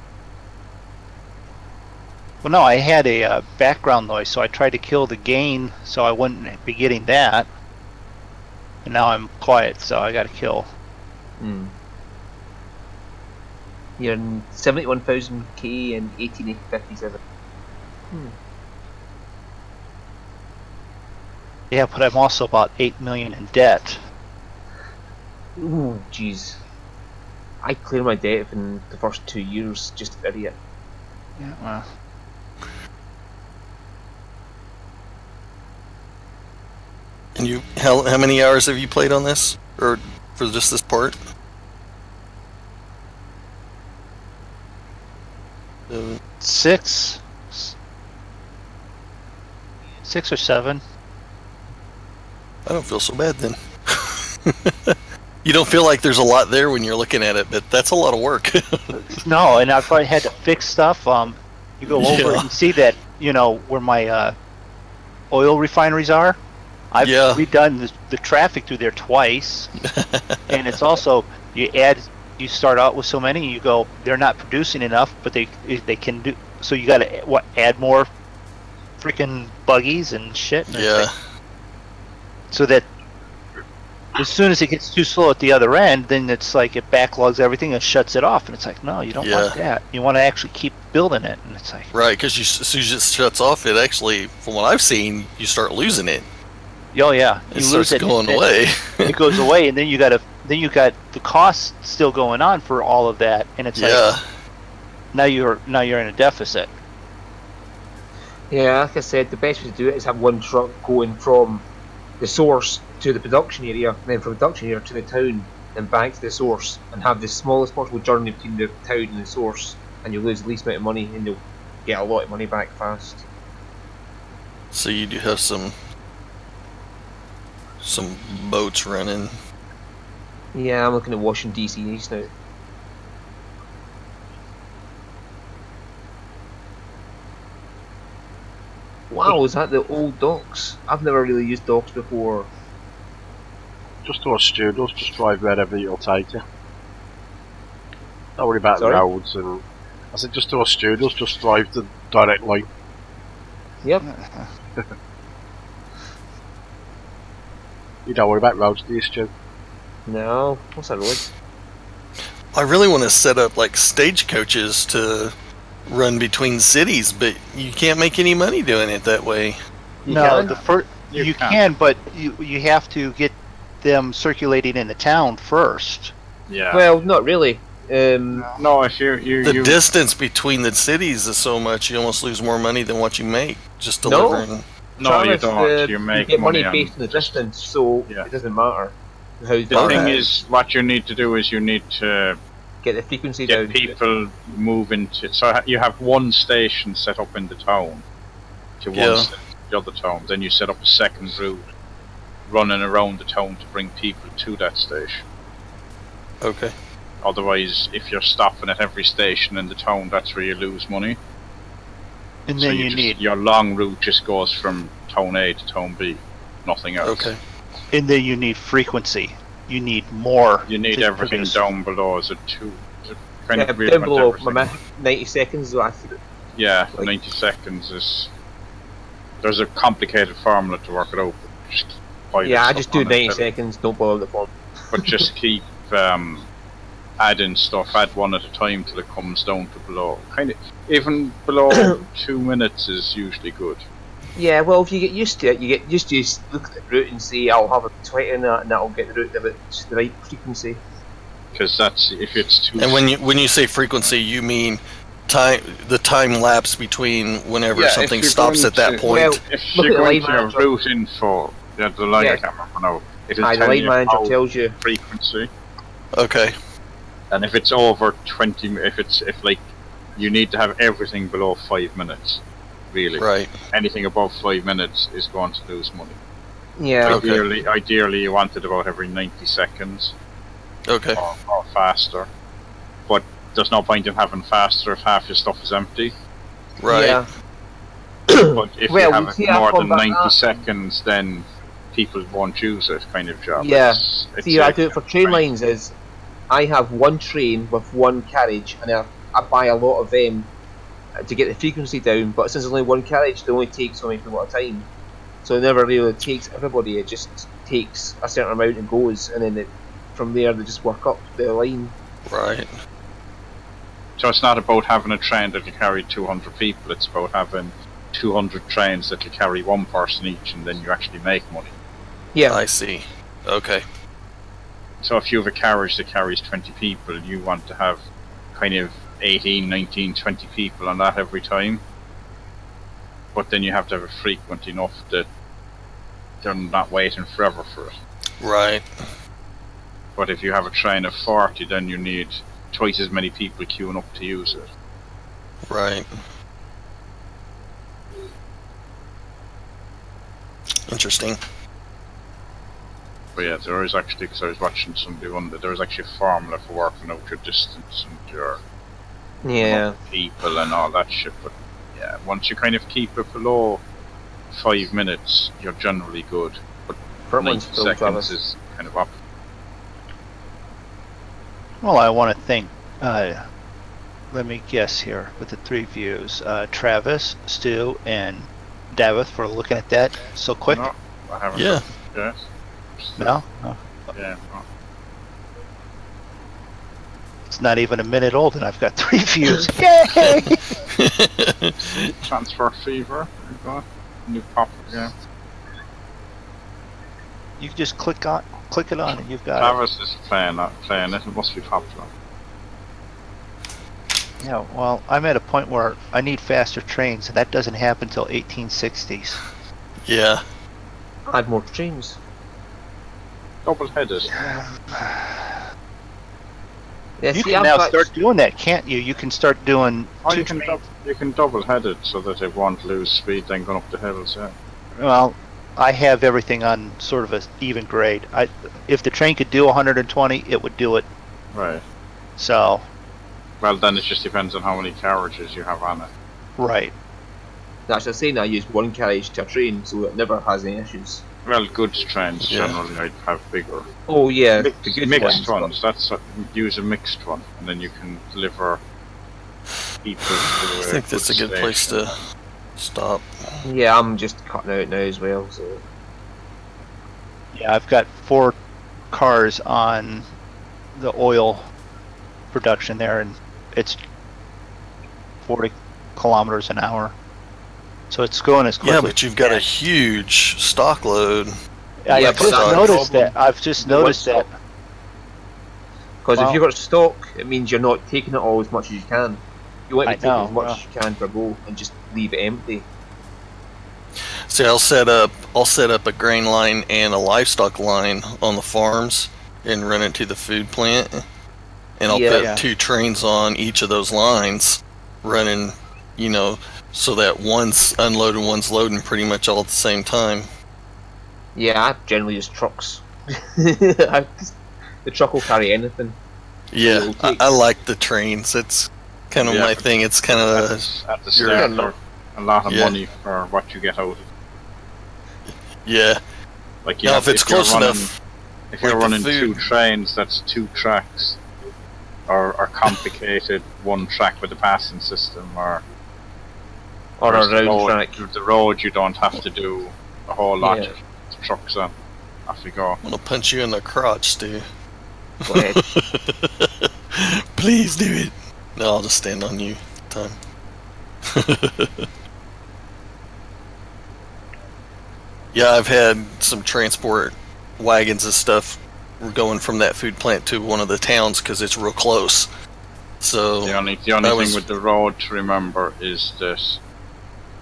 Well, no, I had a background noise, so I tried to kill the gain so I wouldn't be getting that. And now I'm quiet, so I gotta kill. You're in 71,000k and 18,857. Yeah, but I'm also about 8 million in debt. Ooh, jeez. I cleared my debt in the first 2 years, just an idiot. Yeah, well. And you, how many hours have you played on this, or for just this part? 6 or 7. I don't feel so bad then. You don't feel like there's a lot there when you're looking at it, but that's a lot of work. No, and I've probably had to fix stuff. You go over Yeah. and you see that, where my oil refineries are. I've redone the traffic through there twice, and it's also you start out with so many, you go, they're not producing enough, but they can do. So you got to add more freaking buggies and shit. And Yeah. so that as soon as it gets too slow at the other end, then it's like it backlogs everything and shuts it off, and it's like, no, you don't want that. You want to actually keep building it, and it's like Right, because as soon as it shuts off, it actually, from what I've seen, you start losing it. oh yeah, It starts going away. It goes away, and then you got the costs still going on for all of that, and it's like now you're in a deficit. Yeah, like I said, the best way to do it is have one truck going from the source to the production area, and then from the production area to the town, then back to the source, and have the smallest possible journey between the town and the source, and you'll lose the least amount of money, and you'll get a lot of money back fast. So you do have some boats running. Yeah, I'm looking at Washington DC East now. Wow, is that the old docks? I've never really used docks before. Just those studios, just drive wherever you'll take you. Don't worry about the Sorry? roads and. I said just those studios, just drive the direct line. Yep. You don't worry about roads, do you, Stu? No, what's that road? I really want to set up like stagecoaches to run between cities, but you can't make any money doing it that way. No, can? you can, but you have to get them circulating in the town first. Yeah. Well, not really. No, if The distance between the cities is so much, you almost lose more money than what you make just delivering. No, you Travis, don't. You make get money on based on the distance, so Yeah. it doesn't matter. How The thing is, what you need to do is you need to get the frequency get down. people moving to. So you have one station set up in the town to one station, the other town. Then you set up a second route running around the town to bring people to that station. Okay. Otherwise, if you're stopping at every station in the town, that's where you lose money. And So then you just, your long route just goes from town A to town B, nothing else. Okay. And then you need frequency. You need more. You need to everything produce. down below. Is it two? Is it kind Yeah, of weird down about below, everything? my 90 seconds last. Yeah, like- 90 seconds is. There's a complicated formula to work it out. Just pile Yeah, I stuff just do on it, 90 seconds, don't bother the form. But just keep adding stuff, add one at a time till it comes down to below. Kind of even below 2 minutes is usually good. Yeah, well, if you get used to it, you get used to look at the route and say, I'll have a 20 in that, and that'll get the route about the right frequency. Because that's if it's too. And when you say frequency, you mean the time lapse between whenever Yeah, if something you're stops going at that to- point. Well, if look you're at the going line to your manager. route info, yeah, the line I Yeah. can't remember now. It'll The tell line you manager how tells you. frequency. Okay. And if it's over 20, if like you need to have everything below 5 minutes, really. Right. Anything above 5 minutes is going to lose money. Yeah. Okay. Ideally, you want it about every 90 seconds Okay. or faster. But there's no point in having faster if half your stuff is empty. Right. Yeah. But if Well, you have see, it I more come than back 90 up. seconds, then people won't use it, kind of job. Yeah. It's See, I like- do it for train lines is I have one train with one carriage, and I buy a lot of them to get the frequency down. But since there's only one carriage, they only take so many people at a time. So it never really takes everybody. It just takes a certain amount and goes, and then from there they just work up the line. Right. So it's not about having a train that can carry 200 people, it's about having 200 trains that can carry one person each, and then you actually make money. Yeah. I see. Okay. So if you have a carriage that carries 20 people, you want to have kind of 18, 19, 20 people on that every time. But then you have to have it frequent enough that they're not waiting forever for it. Right. But if you have a train of 40, then you need twice as many people queuing up to use it. Right. Interesting. But yeah, there is actually, because I was watching somebody one that there is actually a formula for working out your distance and your Yeah. people and all that shit. But yeah, once you kind of keep it below 5 minutes, you're generally good. But For 90 one's still seconds Travis. is kind of up. Well, I want to thank, let me guess here, with the three views, Travis, Stu, and Dafydd for looking at that so quick. No, I haven't. Yeah. Yes. No? No. Yeah. No. It's not even a minute old and I've got 3 views. Yay! Transfer fever. There you go. New pop again. You can just click it on and you've got Travis is playing it. It must be popular. it. Yeah, well, I'm at a point where I need faster trains and that doesn't happen until 1860s. Yeah. Add more trains. Double-headed. Yeah, You see, can I've now got- start doing that, can't you? You can start doing Oh, 2 you can, trains. you can double-head it so that it won't lose speed then going up the hills, yeah. Well, I have everything on sort of a even grade. If the train could do 120, it would do it. Right. So, Well, then it just depends on how many carriages you have on it. right. That's just saying I use one carriage to a train, so it never has any issues. Well, goods trains Yeah. generally I'd have bigger. Oh yeah, Mixed, the good mixed ones. ones. That's use a mixed one, and then you can deliver people. To I think that's a good place station. to stop. Yeah, I'm just cutting out now as well. So Yeah, I've got 4 cars on the oil production there, and it's 40 kilometers an hour. So it's going as quickly. Yeah, but you've got a huge stock load. I Yeah, just but noticed that. I've just noticed that. Because if you've got stock, it means you're not taking it all as much as you can. You want to take as much as you can per go and just leave it empty. See, I'll set up a grain line and a livestock line on the farms and run it to the food plant. And I'll put 2 trains on each of those lines, running, you know, so that one's unloading, one's loading pretty much all at the same time. Yeah, I generally use trucks. The truck will carry anything. Yeah, I like the trains. It's kind of my thing. It's kind of at the start, a lot of money for what you get out of it. Yeah. Like now, if it's close enough. If you're running 2 trains, that's 2 tracks. Or complicated 1 track with a passing system, or a road track. The road you don't have to do a whole lot of trucks on. Off you go. I'm gonna punch you in the crotch, Stu. Go ahead. Please do it. No, I'll just stand on you time. Yeah, I've had some transport wagons and stuff. We're going from that food plant to one of the towns because it's real close. So the only thing with the road to remember is that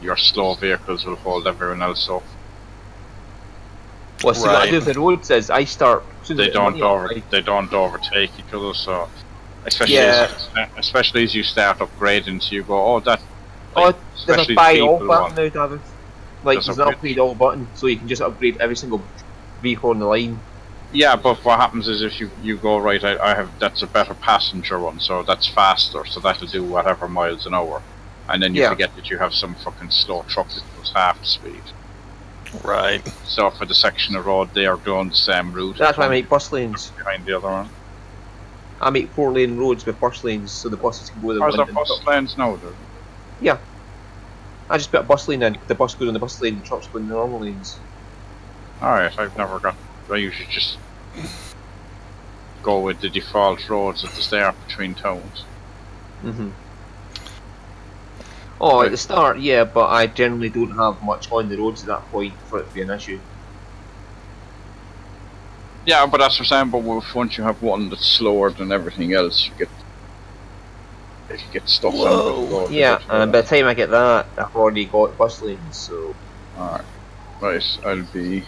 your slow vehicles will hold everyone else up. Well, see what I do with the roads is I start. They don't overtake each other. So especially as you start upgrading, so you go, there's a buy all button now, David. Like there's an upgrade all button, so you can just upgrade every single vehicle on the line. Yeah, but what happens is if you go right, I have that's a better passenger one, so that's faster, so that'll do whatever miles an hour, and then you forget that you have some fucking slow truck that goes half the speed. Right. So for the section of road, they are doing the same route. That's why I make bus lanes behind the other one. I make 4-lane roads with bus lanes, so the buses can go. Are there bus lanes now, though? Yeah. I just put a bus lane in. The bus goes on the bus lane, the trucks go in the normal lanes. Alright, I've never got. I usually just go with the default roads at the start between towns. Oh, at the start, yeah, but I generally don't have much on the roads at that point for it to be an issue. Yeah, but that's what I'm saying, but once you have one that's slower than everything else, you get stuck on the road. Yeah, and by the time I get that, I've already got bus lanes, so... Alright. Right, I'll be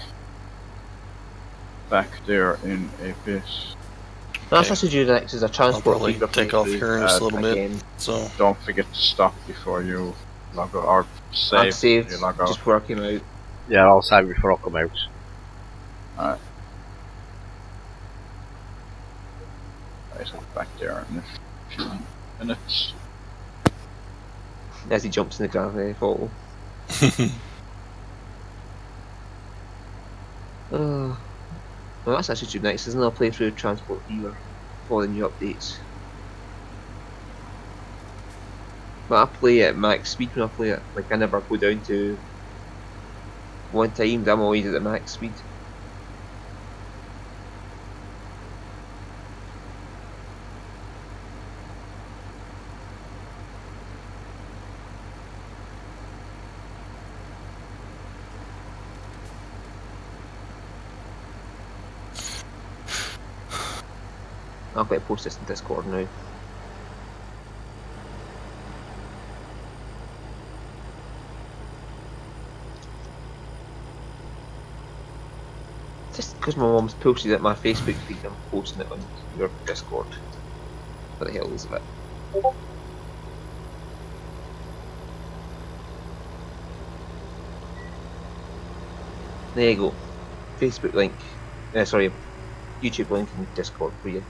back there in a bit. That's what I do next is a transport. I'll probably take off here in just a little bit. So don't forget to stop before you log out, or save. I'm saved, you log out. just working out. Yeah, I'll save before I come out. Alright. Right, I'll be back there in a few minutes. As he jumps in the gravity photo. Well, that's actually too nice, isn't it? I'll play through Transport Fever for the new updates. But I play at max speed when I play it. Like, I never go down to 1 times, I'm always at the max speed. I'll go post this in Discord now. Just because my mum's posted it on my Facebook feed, I'm posting it on your Discord. What the hell is it? There you go. Facebook link. Sorry, YouTube link and Discord for you.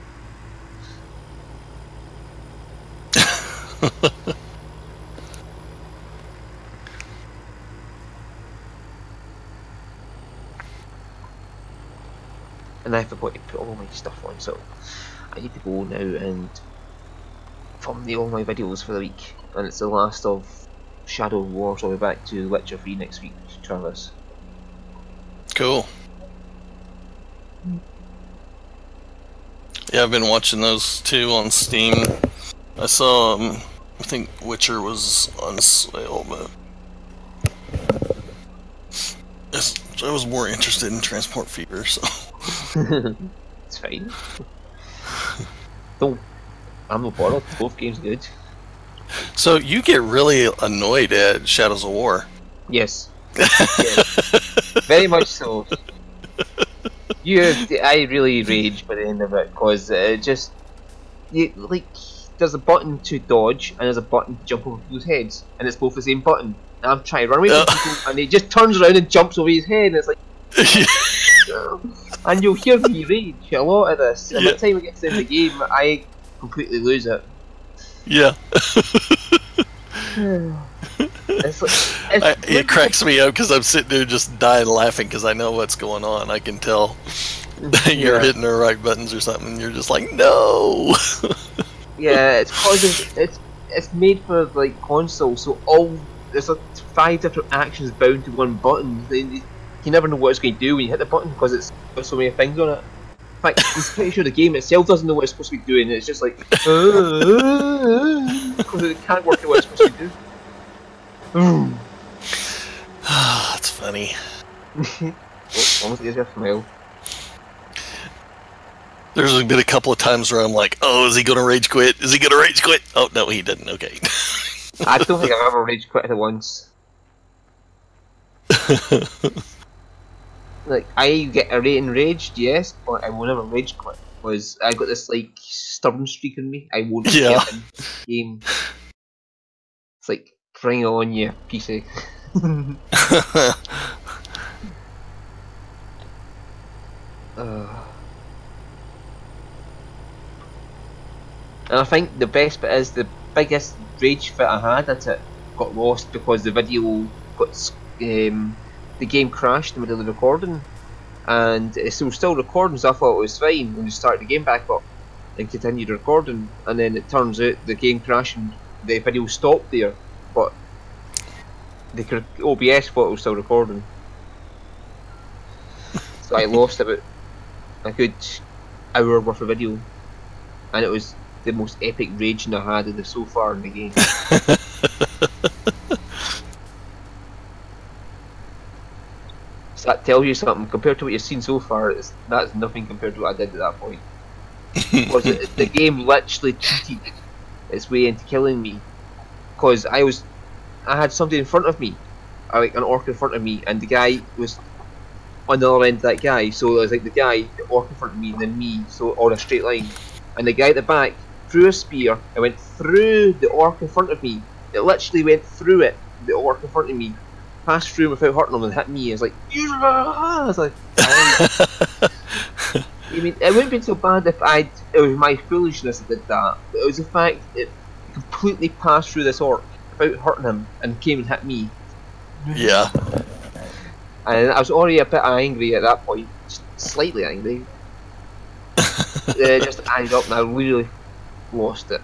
And I forgot to put all my stuff on, so I need to go now and thumbnail all my videos for the week. And it's the last of Shadow War, so I'll be back to Witcher 3 next week, Travis. Cool. Yeah, I've been watching those too on Steam. I saw, I think Witcher was on sale, but I was more interested in Transport Fever, so. It's fine. I'm not bothered. Both games good. So you get really annoyed at Shadows of War. Yes. Yes. Very much so. I really rage by the end of it because there's a button to dodge and there's a button to jump over people's heads, and it's both the same button. And I'm trying to run away from people, and he just turns around and jumps over his head, and it's like, and you'll hear me rage a lot of this. And by the time it gets in the game, I completely lose it. Yeah. It cracks me up because I'm sitting there just dying laughing because I know what's going on. I can tell you're hitting the right buttons or something. And you're just like, no. Yeah, it's because it's made for like console, so there's like 5 different actions bound to one button. You never know what it's going to do when you hit the button because it's got so many things on it. In fact, I'm pretty sure the game itself doesn't know what it's supposed to be doing. It's just like because it can't work out what it's supposed to do. That's funny. Almost easier for me. There's been a couple of times where I'm like, oh, is he going to rage quit? Is he going to rage quit? Oh, no, he didn't. Okay. I don't think I've ever rage quit at once. Like, I get irate and raged, yes, but I will never rage quit. Because I got this, like, stubborn streak in me. I won't get in the game. It's like, bring it on, you piece of... And I think the best bit is the biggest rage fit I had at it got lost because the video got the game crashed in the middle of the recording, and it was still recording, so I thought it was fine when you started the game back up and continued recording, and then it turns out the game crashed and the video stopped there, but the OBS thought it was still recording. So I lost about a good hour worth of video, and it was the most epic raging I had so far in the game. So that tells you something. Compared to what you've seen so far, that's nothing compared to what I did at that point. Because the game literally cheated its way into killing me. Because I had something in front of me, like an orc in front of me, and the guy was on the other end of that guy. So it was like the orc in front of me, and then me, so on a straight line. And the guy at the back threw a spear, it went through the orc in front of me. It literally went through it, the orc in front of me, passed through him without hurting him and hit me. It's like, I was like, I mean, it wouldn't be so bad if it was my foolishness that did that, but it was the fact it completely passed through this orc without hurting him and came and hit me. Yeah. And I was already a bit angry at that point, just slightly angry. It just added up and I really lost it.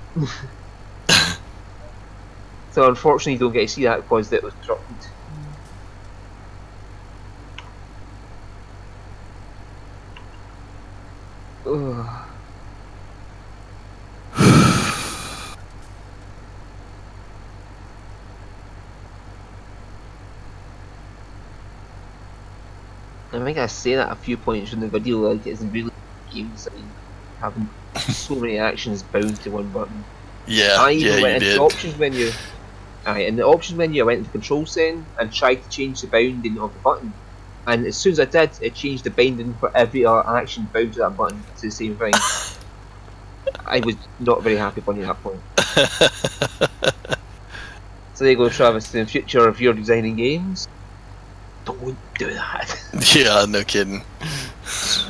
So unfortunately you don't get to see that because it was dropped. I think I say that a few points in the video, like it's really games that having so many actions bound to one button. Yeah, I even went into did. the options menu. In the options menu I went into the control setting and tried to change the bounding of the button. And as soon as I did, it changed the binding for every other action bound to that button to the same thing. I was not very happy bunny at that point. So there you go, Travis. In the future, if you're designing games, don't do that. Yeah, no kidding.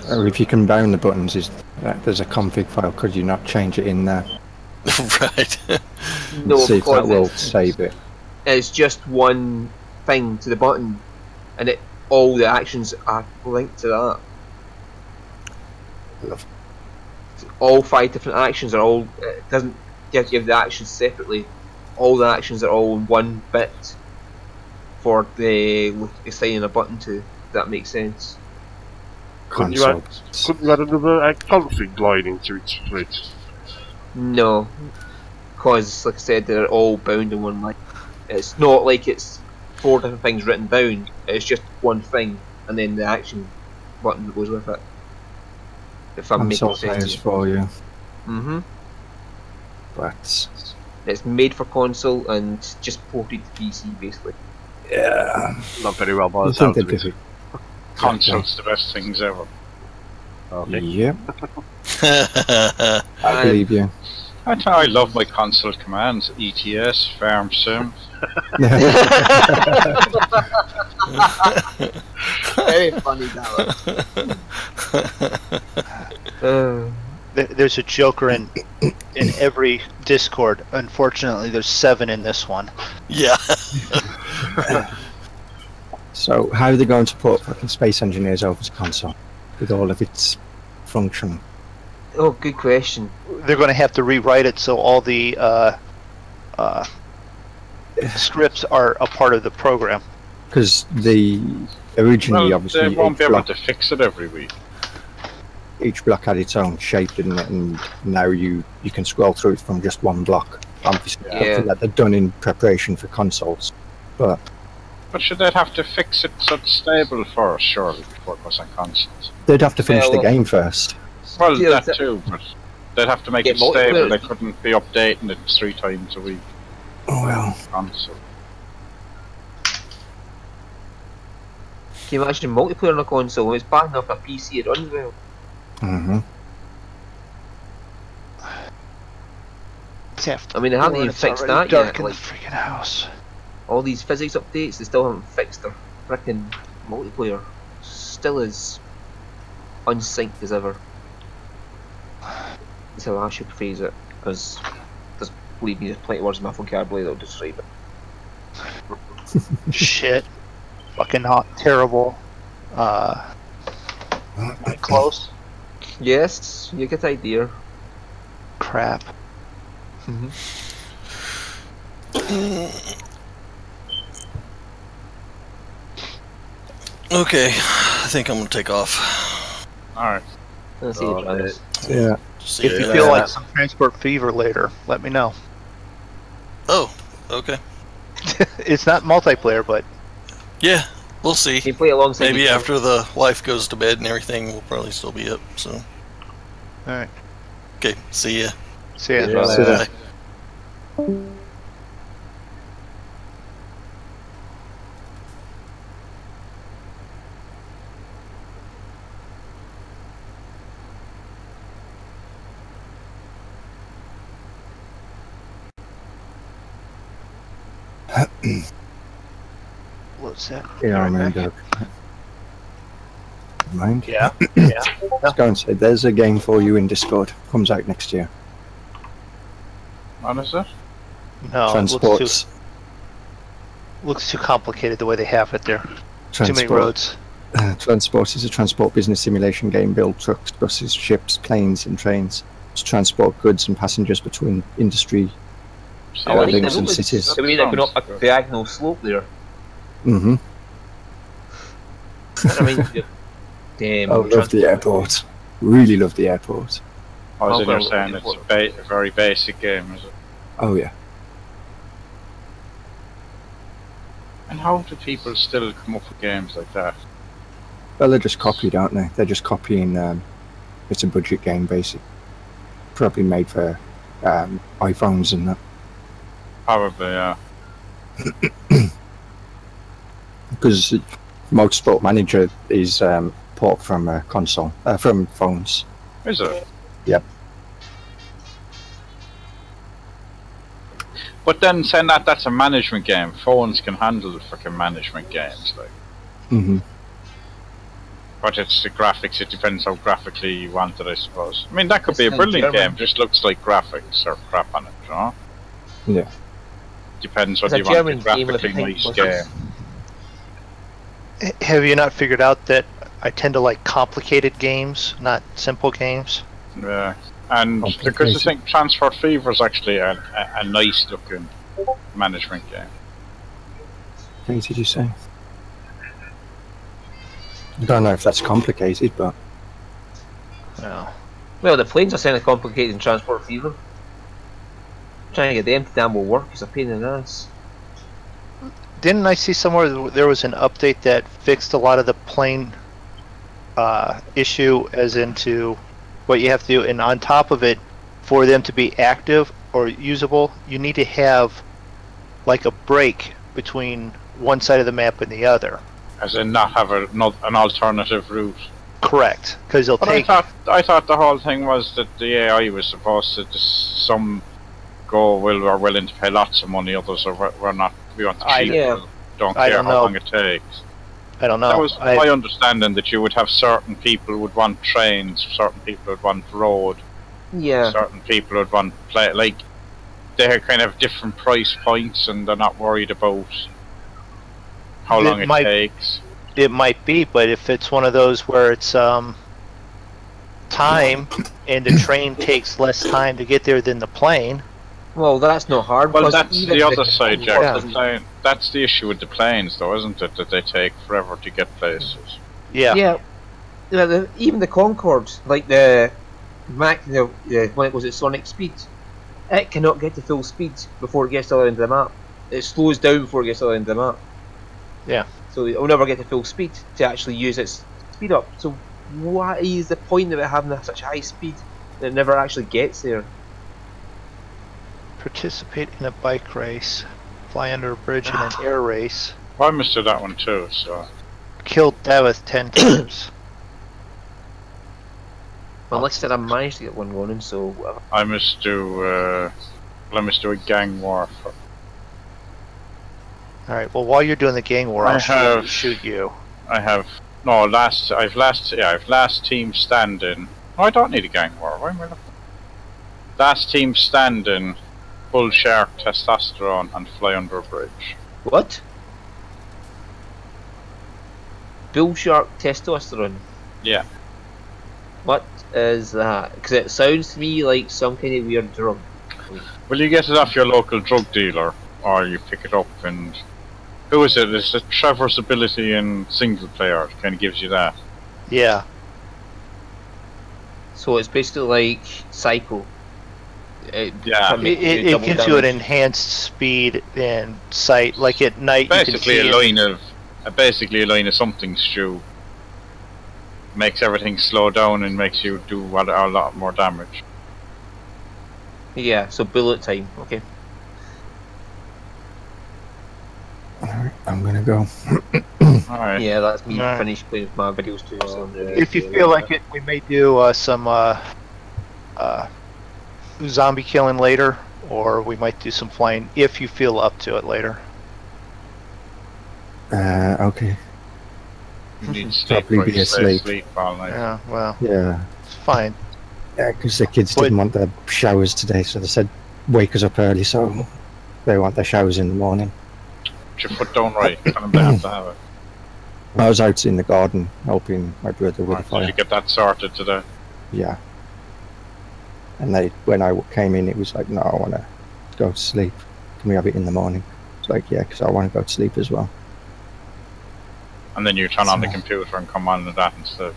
Or if you can bound the buttons, there's a config file. Could you not change it in there? Right. No, see if that will because save it. it's just one thing to the button, and all the actions are linked to that. All 5 different actions are all. It doesn't give you the actions separately. All the actions are all in one bit for the assigning a button to. If that makes sense. Couldn't you add another config line into it for it? No, because like I said, they're all bound in one line. It's not like it's 4 different things written down. It's just one thing, and then the action button that goes with it. If I'm making Console players sense. for you. Mm-hmm. But It's made for console and just ported to PC, basically. yeah, Not very well by I the think sounds they of it. did. Console's the best things ever. Okay. Yep, I believe you. I love my console commands. ETS, Farm Sim. Very funny, that one. There's a Joker in every Discord. Unfortunately, there's 7 in this one. Yeah. So how are they going to put fucking Space Engineers over to console with all of its function? Oh, good question. They're going to have to rewrite it so all the scripts are a part of the program. Because the originally, Well, obviously, they won't each be able block, to fix it every week. each block had its own shape, didn't it? And now you can scroll through it from just one block. Obviously, Yeah. something that they've done in preparation for consoles. But But should they have to fix it so it's stable first, surely, before it goes on consoles? they'd have to finish Yeah, the well- game first. Well, Yeah, that too, but they'd have to make Yeah, it stable. multiplayer- They couldn't be updating it 3 times a week Oh well. on console. Can you imagine multiplayer on a console when it's bad enough a PC it runs well? Mm-hmm. I mean, they haven't even fixed that dark yet. in Like, the freaking house. all these physics updates, they still haven't fixed their frickin' multiplayer. Still as unsynced as ever. That's how I should phrase it, because there's, believe me, there's plenty of words in my vocabulary that'll describe it. Shit. Fucking hot. Terrible. Close. Yes, you get the idea. Crap. Okay, I think I'm gonna take off. Alright. Let's see you try this. Yeah. See If ya you guys. feel like some transport fever later, let me know. Oh, okay. It's not multiplayer, but Yeah, we'll see. Can you play alongside Maybe each other? after the wife goes to bed and everything, we'll probably still be up. So, alright. okay, see ya. See ya. Yeah. So Bye. What's that? Yeah, I Right mean, back. mind. Yeah. Yeah. I was going to say, there's a game for you in Discord. Comes out next year. What is it? No, it Transports. looks too complicated the way they have it there. Too many Transport. roads. Transport is a transport business simulation game. Build trucks, buses, ships, planes, and trains to transport goods and passengers between industry. See, Oh, I that think buildings and it's cities. the way they're going up sounds a good. diagonal slope there. Mm-hmm. I mean, damn. I love the airport. Really love the airport. I was in Oh, here well, saying it's a very basic game, is it? Oh yeah. And how do people still come up with games like that? Well, they're just copied, aren't they? They're just copying. It's a budget game, basically. Probably made for iPhones and that. Probably, yeah. Because Motorsport Manager is port from console, from phones. Is it? Yep. But then saying that's a management game. Phones can handle the fucking management games, like. Mm-hmm. But it's the graphics. It depends how graphically you want it, I suppose. I mean, that could It's be a in brilliant German. game. Just looks like graphics or crap on it, you know. Yeah. Depends It's what a you want. A German game with a graphically pink nice buses. game. Have you not figured out that I tend to like complicated games, not simple games? Yeah. And because I Complicated. think Transfer Fever is actually a nice looking management game. What did you say? I don't know if that's complicated, but No. Well, the planes are certainly complicated in Transport Fever. Trying to get them to damn well work is a pain in the ass. Didn't I see somewhere there was an update that fixed a lot of the plane issue as into what you have to do, and on top of it, for them to be active or usable, you need to have like a break between one side of the map and the other. As in not have an alternative route. Correct, because they'll But take. I thought the whole thing was that the AI was supposed to just some go are willing to pay lots of money, others are we're not. We want the cheap. Don't care how long it takes. I don't know. That was my understanding, that you would have certain people who would want trains, certain people would want road, certain people would want like they kind of different price points, and they're not worried about how long it takes. It might be, but if it's one of those where it's time and the train takes less time to get there than the plane. Well, that's not hard. Well, that's the other side, Jack. That's the issue with the planes, though, isn't it? That they take forever to get places. Yeah. Even the Concorde, like the Mac, when it was at Sonic speed, it cannot get to full speed before it gets to the other end of the map. It slows down before it gets to the other end of the map. Yeah. So it will never get to full speed to actually use its speed up. So what is the point of it having such high speed that it never actually gets there? Participate in a bike race, fly under a bridge in an air race. Well, I missed that one too, so. Killed Dafydd 10 times. Well, like I said, I managed to get one going, so whatever. I must do a gang war. Alright, well, while you're doing the gang war, I'll shoot you. I've last team standing. Oh, I don't need a gang war. Why am I looking? Last team standing, bull shark, testosterone, and fly under a bridge. What? Bull shark, testosterone? Yeah. What is that? Because it sounds to me like some kind of weird drug. Well, you get it off your local drug dealer, or you pick it up and... Who is it? It's a Trevor's ability in single player. It kind of gives you that. Yeah. So it's basically like Psycho. It gives you an enhanced speed and sight. Like at night, basically you can see basically a line of something stew. Makes everything slow down and makes you do a lot more damage. Yeah, so bullet time. Okay. Alright, I'm gonna go. Alright. Yeah, that's me finished playing with my videos too. So. If you feel like it, we may do some zombie killing later, or we might do some flying if you feel up to it later. Okay. You need sleep. Probably be asleep. Sleep all night. Yeah, well. Yeah. It's fine. Yeah, because the kids didn't want their showers today, so they said wake us up early, so they want their showers in the morning. Put your foot down right, tell them they have to have it. I was out in the garden helping my brother with the fire. Did you get that sorted today? Yeah. And when I came in, it was like, no, I want to go to sleep. Can we have it in the morning? It's like, yeah, because I want to go to sleep as well. And then you turn on the computer and come on to that instead.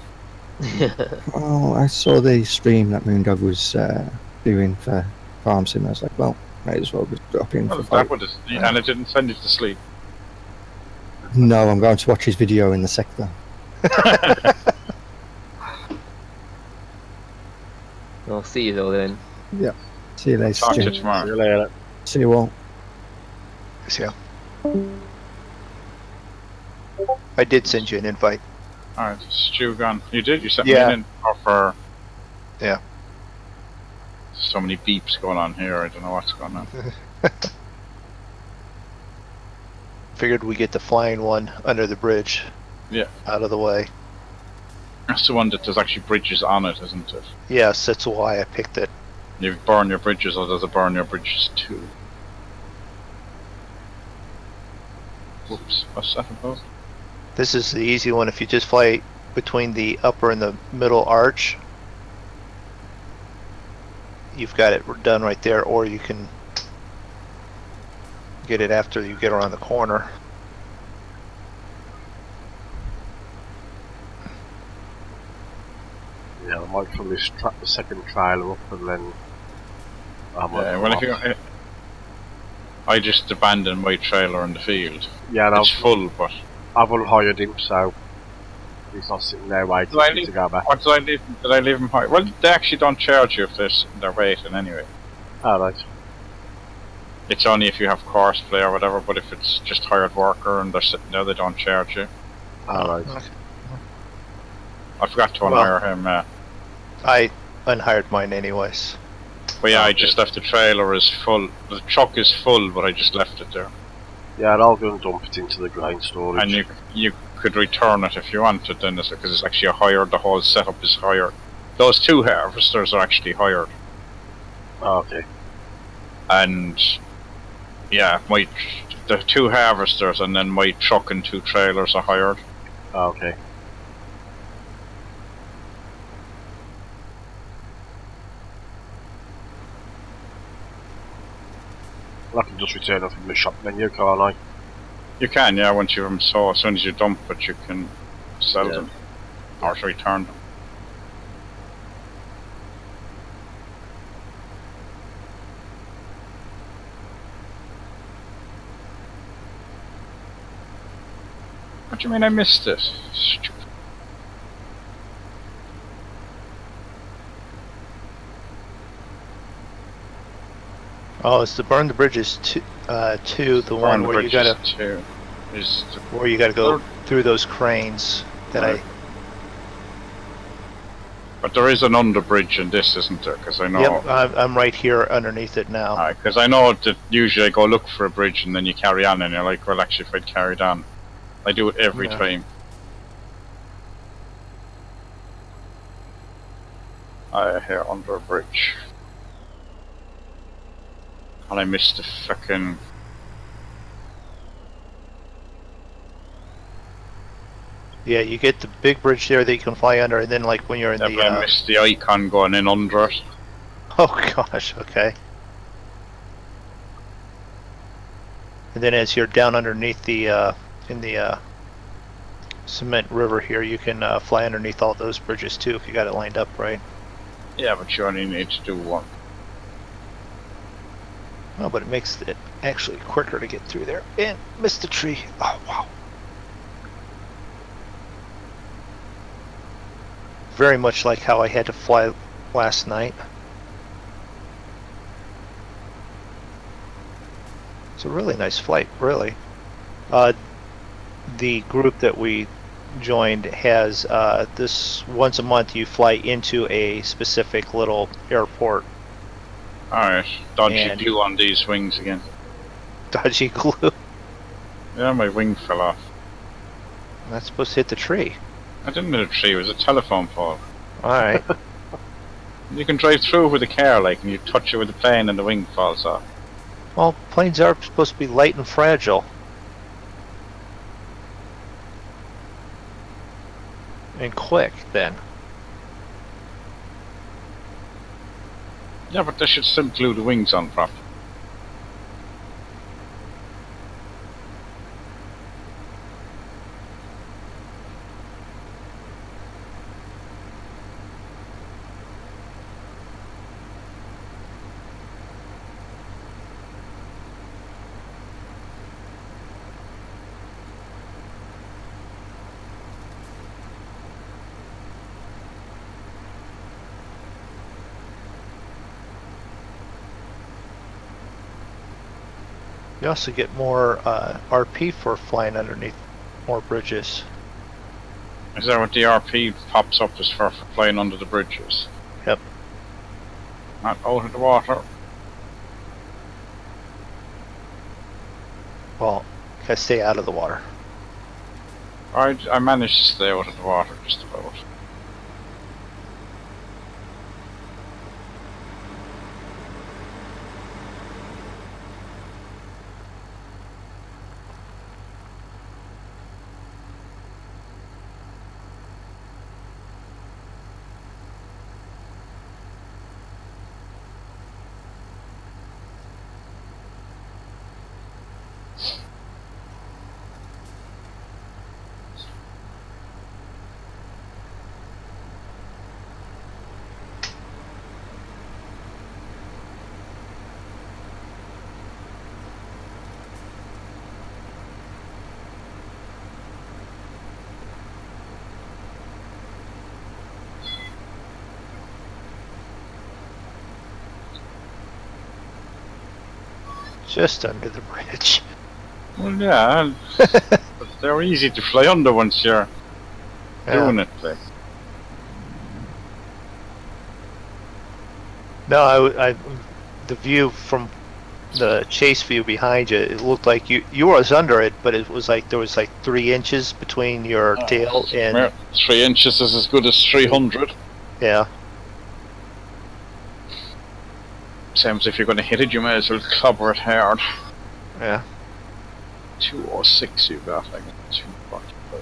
Well, I saw the stream that MrMoonDog was doing for Farm Sim. I was like, well, might as well just drop in. And it didn't send you to sleep. No, I'm going to watch his video in the sector. I'll see you though then. Yeah. See you later. Talk to you tomorrow. See you later. See you all. See ya. I did send you an invite. Alright, Stu gone. You did? You sent me an offer. Yeah. So many beeps going on here, I don't know what's going on. Figured we get the flying one under the bridge. Yeah. Out of the way. That's the one that there's actually bridges on it, isn't it? Yes, that's why I picked it. You burn your bridges, or does it burn your bridges too? Whoops, what's that about? This is the easy one. If you just fly between the upper and the middle arch, you've got it done right there, or you can get it after you get around the corner. Yeah, I might probably strap the second trailer up and then... I just abandoned my trailer in the field. Yeah, it's full, but... I've unhired him, so... He's not sitting there waiting Did I for you leave- to go back. What did I leave him high? Well, they actually don't charge you if they're waiting anyway. Alright. It's only if you have course play or whatever, but if it's just hired worker and they're sitting there, they don't charge you. Alright. Okay. I forgot to Well- unhire him. I unhired mine anyways. But yeah, I just left the trailer as full. The truck is full, but I just left it there. Yeah, I'll go and dump it into the grain storage. And you could return it if you wanted, then, because it's actually hired. The whole setup is hired. Those 2 harvesters are actually hired. Okay. And yeah, the 2 harvesters and then my truck and 2 trailers are hired. Okay. Well, I can just return it from the shop menu, can't I? You can, yeah, once you have them so as soon as you dump it, you can sell them or return them. What do you mean I missed it? Stupid. Oh, it's the burn the bridges two, the one where you gotta where you gotta go through those cranes that Right. But there is an underbridge in this, isn't there? Because I know. Yep, I'm right here underneath it now. Because I know that usually I go look for a bridge and then you carry on and you're like, well, actually, if I'd carried on, I do it every Yeah. time. Here under a bridge. And I missed the fucking. Yeah, you get the big bridge there that you can fly under, and then like when you're in Yeah, the but I missed the icon going in under it. oh gosh, okay. And then as you're down underneath the in the cement river here, you can fly underneath all those bridges too if you got it lined up right. Yeah, but you only need to do one. Oh, but it makes it actually quicker to get through there. And missed the tree. Oh wow. Very much like how I had to fly last night. It's a really nice flight, really. The group that we joined has this once a month you fly into a specific little airport. Alright, dodgy And- glue on these wings again. Dodgy glue. Yeah, my wing fell off. That's supposed to hit the tree. I didn't hit a tree, it was a telephone pole. Alright. You can drive through with a car, like, and you touch it with the plane and the wing falls off. Well, planes are supposed to be light and fragile. And quick, then. Yeah, but they should still glue the wings on properly. You also get more RP for flying underneath more bridges. Is that what the RP pops up as for flying under the bridges? Yep. Not out of the water. Well, you gotta stay out of the water. I managed to stay out of the water just about. Just under the bridge. Well, yeah, but they're easy to fly under once you're doing it. Like. No, the view from the chase view behind you, it looked like you was under it, but it was like there was like 3 inches between your tail and 3 inches is as good as 300. Yeah. Same as if you're going to hit it, you may as well clobber it hard. Yeah. 206 you got, like 245.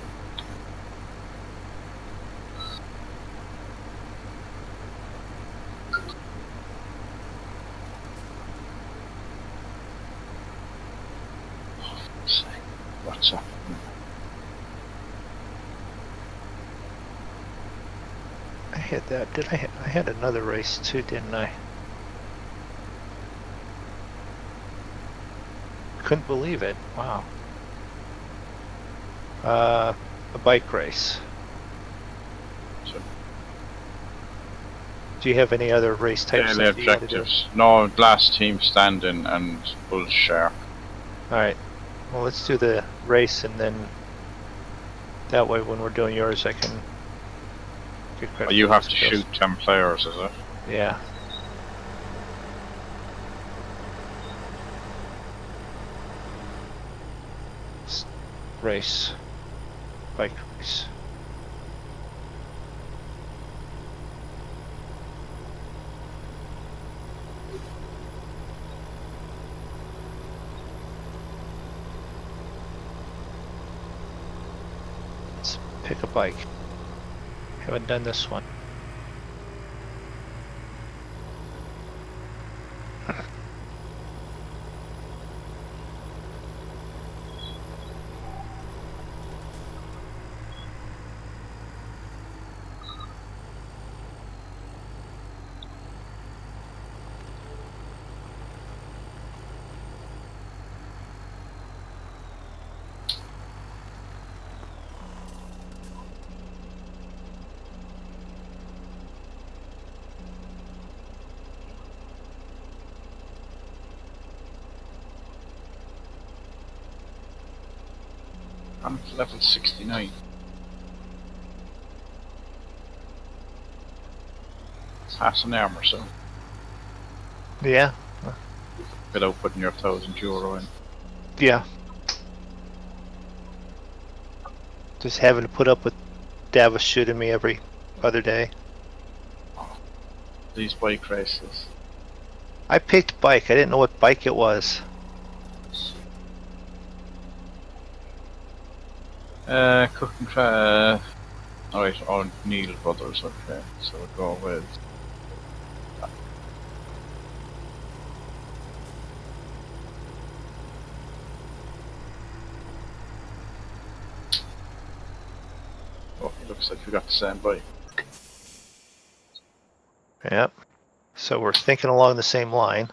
What's up? I had that. I had another race too, didn't I? Couldn't believe it. Wow. A bike race. Sure. Do you have any other race types? Daily objectives. No, last team standing and bull share. Alright. Well, let's do the race, and then that way when we're doing yours I can get credit. Oh, you have to shoot 10 players, is it? Yeah. Race. Bike race. Let's pick a bike. Haven't done this one. I'm level 69. It's half an arm or so. Yeah. Without putting your €1,000 in. Yeah. Just having to put up with Dafydd shooting me every other day. These bike races. I picked bike. I didn't know what bike it was. Cook and Craig. Alright, oh, Neil Brothers, okay. So we'll go with. Oh, it looks like we got the same bike. Yep. So we're thinking along the same line.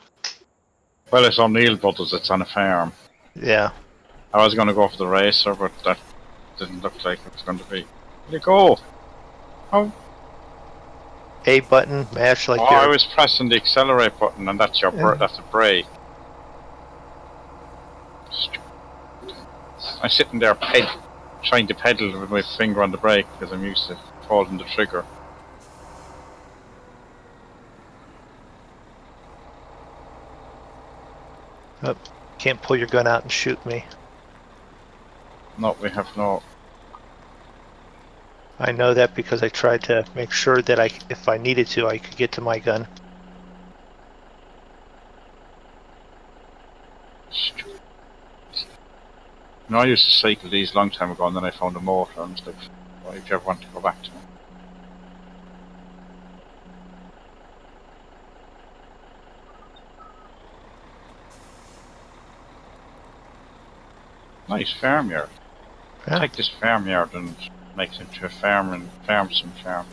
Well, it's on Neil Brothers, it's on a farm. Yeah. I was going to go for the racer, but that didn't look like it was going to be. Where'd it go? Oh. A button match like I was pressing the accelerate button, and that's your that's a brake. I'm sitting there trying to pedal with my finger on the brake because I'm used to holding the trigger. Oh, can't pull your gun out and shoot me. No, we have no. I know that because I tried to make sure that if I needed to, I could get to my gun. No, I used to cycle these a long time ago, and then I found a motor, and I was like, why would you ever want to go back to them? Nice farmyard. Yeah. Take this farmyard and make it into a farm and farm some farm.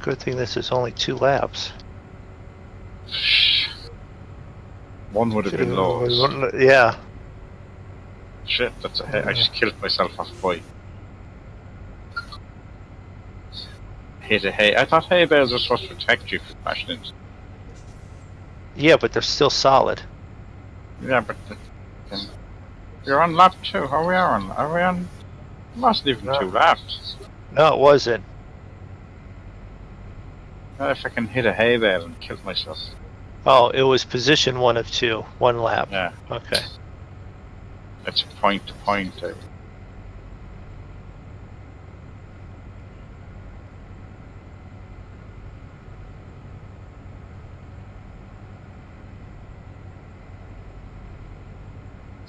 Good thing this is only 2 laps. One would have been lost. Yeah. Shit, that's a hay. I just killed myself off a bike. Hit a hay. I thought hay bales were supposed to protect you from crashing into. Yeah, but they're still solid. Yeah, but you're on lap 2. Are we on? It wasn't even 2 laps. No, it wasn't. If I can hit a hay bale and kill myself. Oh, it was position 1 of 2, 1 lap. Yeah. Okay. It's point to point.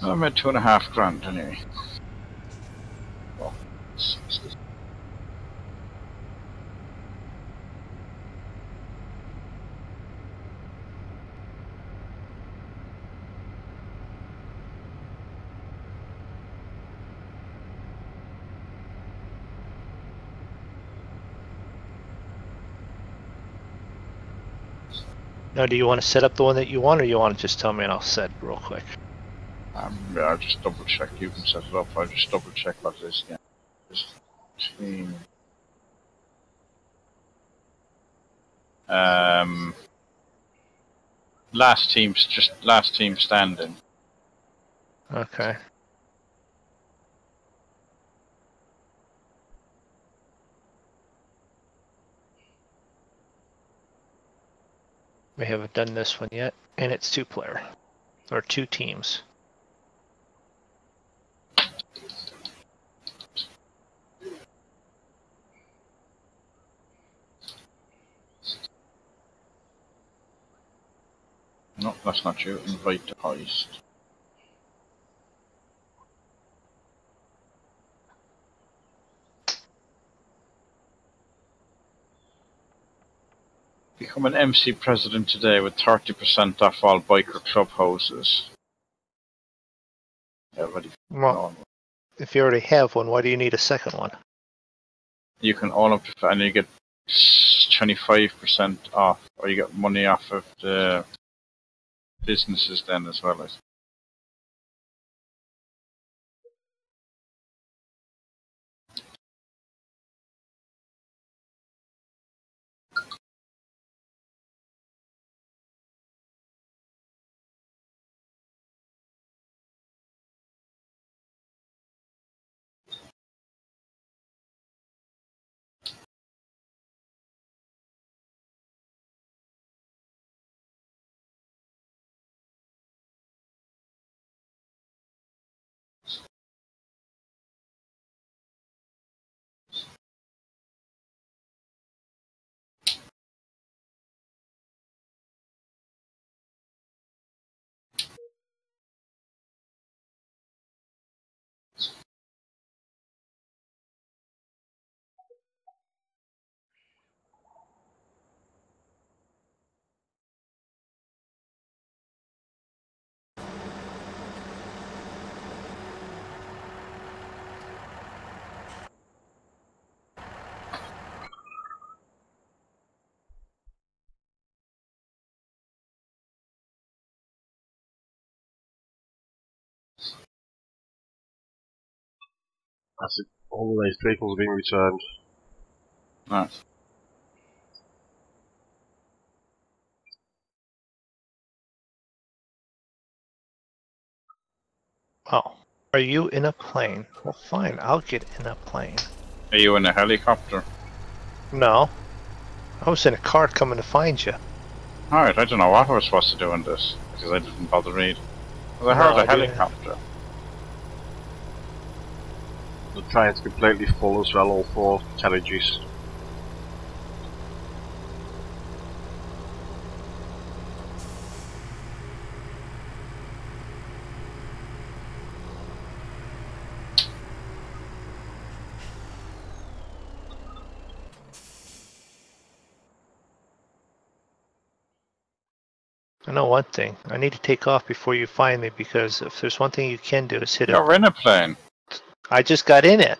I'm at 2.5 grand anyway. Well, 60. Now, do you want to set up the one that you want, or you want to just tell me and I'll set real quick? Yeah, I'll just double check. You can set it up. I'll just double check what it is again. Just team. Last team standing. Okay. We haven't done this one yet, and it's 2-player. Or 2 teams. No, that's not you. Invite to heist. Become an MC president today with 30% off all biker clubhouses. Everybody. Well, if you already have one, why do you need a second one? You can own up to, and you get 25% off, or you get money off of the businesses then as well. That's it. All these people have been returned. Nice. Oh. Are you in a plane? Well, fine, I'll get in a plane. Are you in a helicopter? No. I was in a car coming to find you. Alright, I don't know what I was supposed to do in this, because I didn't bother read. Well, I heard a helicopter. The train's completely full as well, all 4 carriages. I know one thing. I need to take off before you find me, because if there's one thing you can do is hit it. You're in a plane. I just got in it.